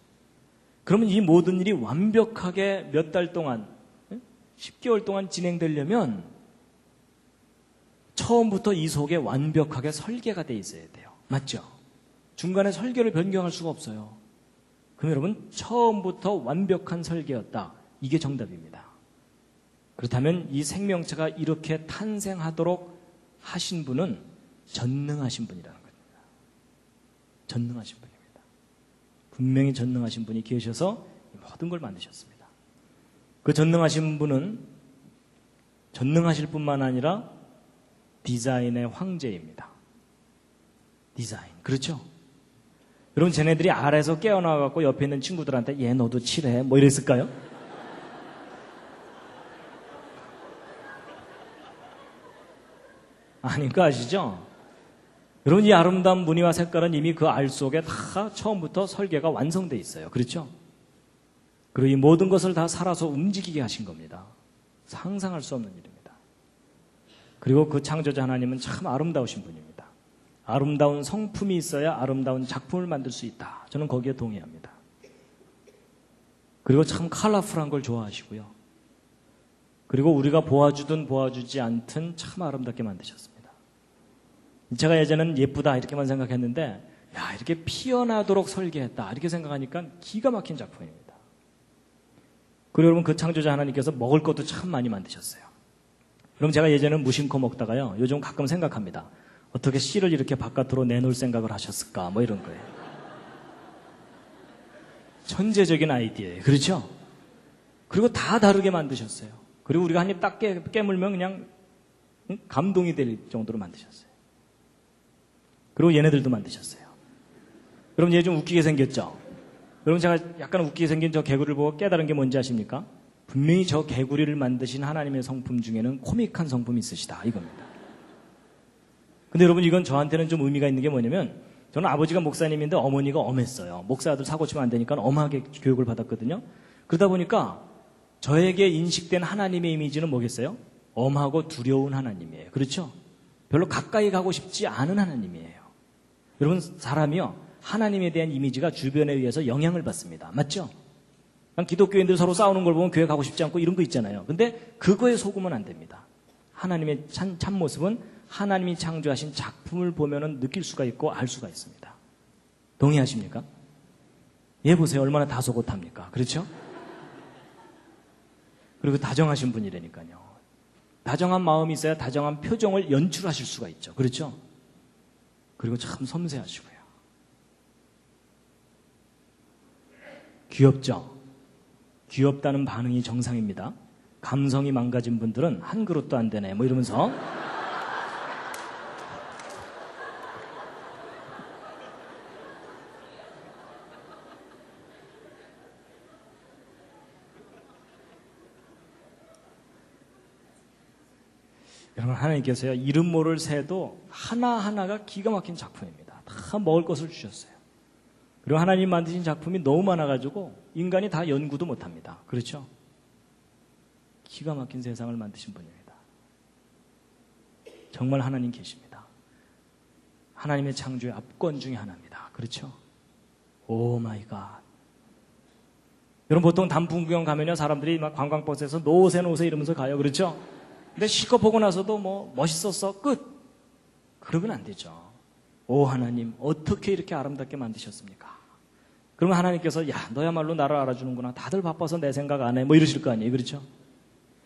그러면 이 모든 일이 완벽하게 몇 달 동안 10개월 동안 진행되려면 처음부터 이 속에 완벽하게 설계가 돼 있어야 돼요. 맞죠? 중간에 설계를 변경할 수가 없어요. 그럼 여러분 처음부터 완벽한 설계였다. 이게 정답입니다. 그렇다면 이 생명체가 이렇게 탄생하도록 하신 분은 전능하신 분이라는 겁니다. 전능하신 분입니다. 분명히 전능하신 분이 계셔서 모든 걸 만드셨습니다. 그 전능하신 분은 전능하실 뿐만 아니라 디자인의 황제입니다. 디자인. 그렇죠? 여러분 쟤네들이 아래에서 깨어나와갖고 옆에 있는 친구들한테 얘 너도 칠해 뭐 이랬을까요? 아닌 거 아시죠? 여러분 이 아름다운 무늬와 색깔은 이미 그 알 속에 다 처음부터 설계가 완성되어 있어요. 그렇죠? 그리고 이 모든 것을 다 살아서 움직이게 하신 겁니다. 상상할 수 없는 일입니다. 그리고 그 창조자 하나님은 참 아름다우신 분입니다. 아름다운 성품이 있어야 아름다운 작품을 만들 수 있다. 저는 거기에 동의합니다. 그리고 참 컬러풀한 걸 좋아하시고요. 그리고 우리가 보아주든 보아주지 않든 참 아름답게 만드셨습니다. 제가 예전에는 예쁘다 이렇게만 생각했는데 야 이렇게 피어나도록 설계했다 이렇게 생각하니까 기가 막힌 작품입니다. 그리고 여러분 그 창조자 하나님께서 먹을 것도 참 많이 만드셨어요. 그럼 제가 예전에는 무심코 먹다가요 요즘 가끔 생각합니다. 어떻게 씨를 이렇게 바깥으로 내놓을 생각을 하셨을까 뭐 이런 거예요. 천재적인 아이디어예요. 그렇죠? 그리고 다 다르게 만드셨어요. 그리고 우리가 한 입 딱 깨물면 그냥 감동이 될 정도로 만드셨어요. 그리고 얘네들도 만드셨어요. 여러분 얘 좀 웃기게 생겼죠? 여러분 제가 약간 웃기게 생긴 저 개구리를 보고 깨달은 게 뭔지 아십니까? 분명히 저 개구리를 만드신 하나님의 성품 중에는 코믹한 성품이 있으시다 이겁니다. 근데 여러분 이건 저한테는 좀 의미가 있는 게 뭐냐면 저는 아버지가 목사님인데 어머니가 엄했어요. 목사 아들 사고 치면 안 되니까 엄하게 교육을 받았거든요. 그러다 보니까 저에게 인식된 하나님의 이미지는 뭐겠어요? 엄하고 두려운 하나님이에요. 그렇죠? 별로 가까이 가고 싶지 않은 하나님이에요. 여러분 사람이요 하나님에 대한 이미지가 주변에 의해서 영향을 받습니다. 맞죠? 기독교인들 서로 싸우는 걸 보면 교회 가고 싶지 않고 이런 거 있잖아요. 근데 그거에 속으면 안 됩니다. 하나님의 참모습은 하나님이 창조하신 작품을 보면은 느낄 수가 있고 알 수가 있습니다. 동의하십니까? 얘 보세요. 얼마나 다소곳합니까? 그렇죠? 그리고 다정하신 분이라니까요. 다정한 마음이 있어야 다정한 표정을 연출하실 수가 있죠. 그렇죠? 그리고 참 섬세하시고요. 귀엽죠? 귀엽다는 반응이 정상입니다. 감성이 망가진 분들은 한 그릇도 안 되네 뭐 이러면서 여러분, 하나님께서요, 이름 모를 새도 하나하나가 기가 막힌 작품입니다. 다 먹을 것을 주셨어요. 그리고 하나님 만드신 작품이 너무 많아가지고 인간이 다 연구도 못합니다. 그렇죠? 기가 막힌 세상을 만드신 분입니다. 정말 하나님 계십니다. 하나님의 창조의 압권 중에 하나입니다. 그렇죠? 오 마이 갓. 여러분, 보통 단풍구경 가면요, 사람들이 막 관광버스에서 노세 이러면서 가요. 그렇죠? 근데 실컷 보고 나서도 뭐 멋있었어 끝 그러면 안 되죠. 오 하나님 어떻게 이렇게 아름답게 만드셨습니까? 그러면 하나님께서 야 너야말로 나를 알아주는구나. 다들 바빠서 내 생각 안 해. 뭐 이러실 거 아니에요. 그렇죠?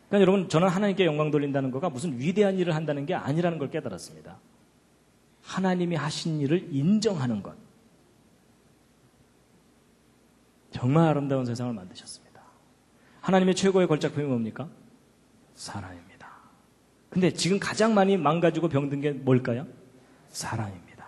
그러니까 여러분 저는 하나님께 영광 돌린다는 거가 무슨 위대한 일을 한다는 게 아니라는 걸 깨달았습니다. 하나님이 하신 일을 인정하는 것. 정말 아름다운 세상을 만드셨습니다. 하나님의 최고의 걸작품이 뭡니까? 사랑입니다. 근데 지금 가장 많이 망가지고 병든 게 뭘까요? 사랑입니다.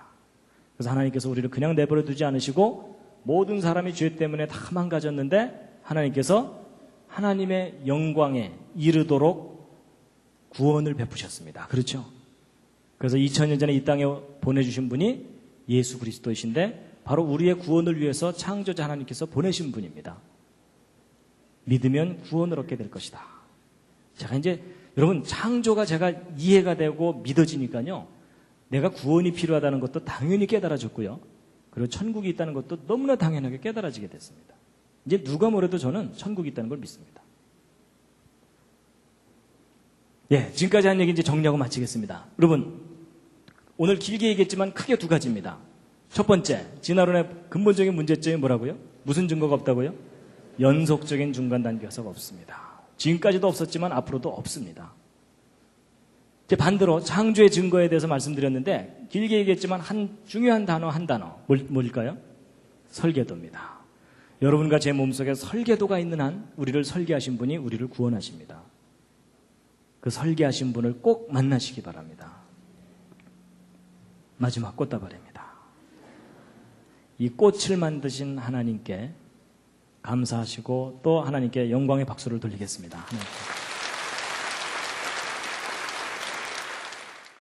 그래서 하나님께서 우리를 그냥 내버려 두지 않으시고 모든 사람이 죄 때문에 다 망가졌는데 하나님께서 하나님의 영광에 이르도록 구원을 베푸셨습니다. 그렇죠? 그래서 2000년 전에 이 땅에 보내주신 분이 예수 그리스도이신데 바로 우리의 구원을 위해서 창조자 하나님께서 보내신 분입니다. 믿으면 구원을 얻게 될 것이다. 제가 이제 여러분 창조가 제가 이해가 되고 믿어지니까요. 내가 구원이 필요하다는 것도 당연히 깨달아졌고요. 그리고 천국이 있다는 것도 너무나 당연하게 깨달아지게 됐습니다. 이제 누가 뭐래도 저는 천국이 있다는 걸 믿습니다. 예, 지금까지 한 얘기 이제 정리하고 마치겠습니다. 여러분 오늘 길게 얘기했지만 크게 두 가지입니다. 첫 번째, 진화론의 근본적인 문제점이 뭐라고요? 무슨 증거가 없다고요? 연속적인 중간 단계가 없습니다. 지금까지도 없었지만 앞으로도 없습니다. 이제 반대로 창조의 증거에 대해서 말씀드렸는데 길게 얘기했지만 한 중요한 단어 한 단어 뭘까요? 설계도입니다. 여러분과 제 몸속에 설계도가 있는 한 우리를 설계하신 분이 우리를 구원하십니다. 그 설계하신 분을 꼭 만나시기 바랍니다. 마지막 꽃다발입니다. 이 꽃을 만드신 하나님께 감사하시고 또 하나님께 영광의 박수를 돌리겠습니다. 하나님께.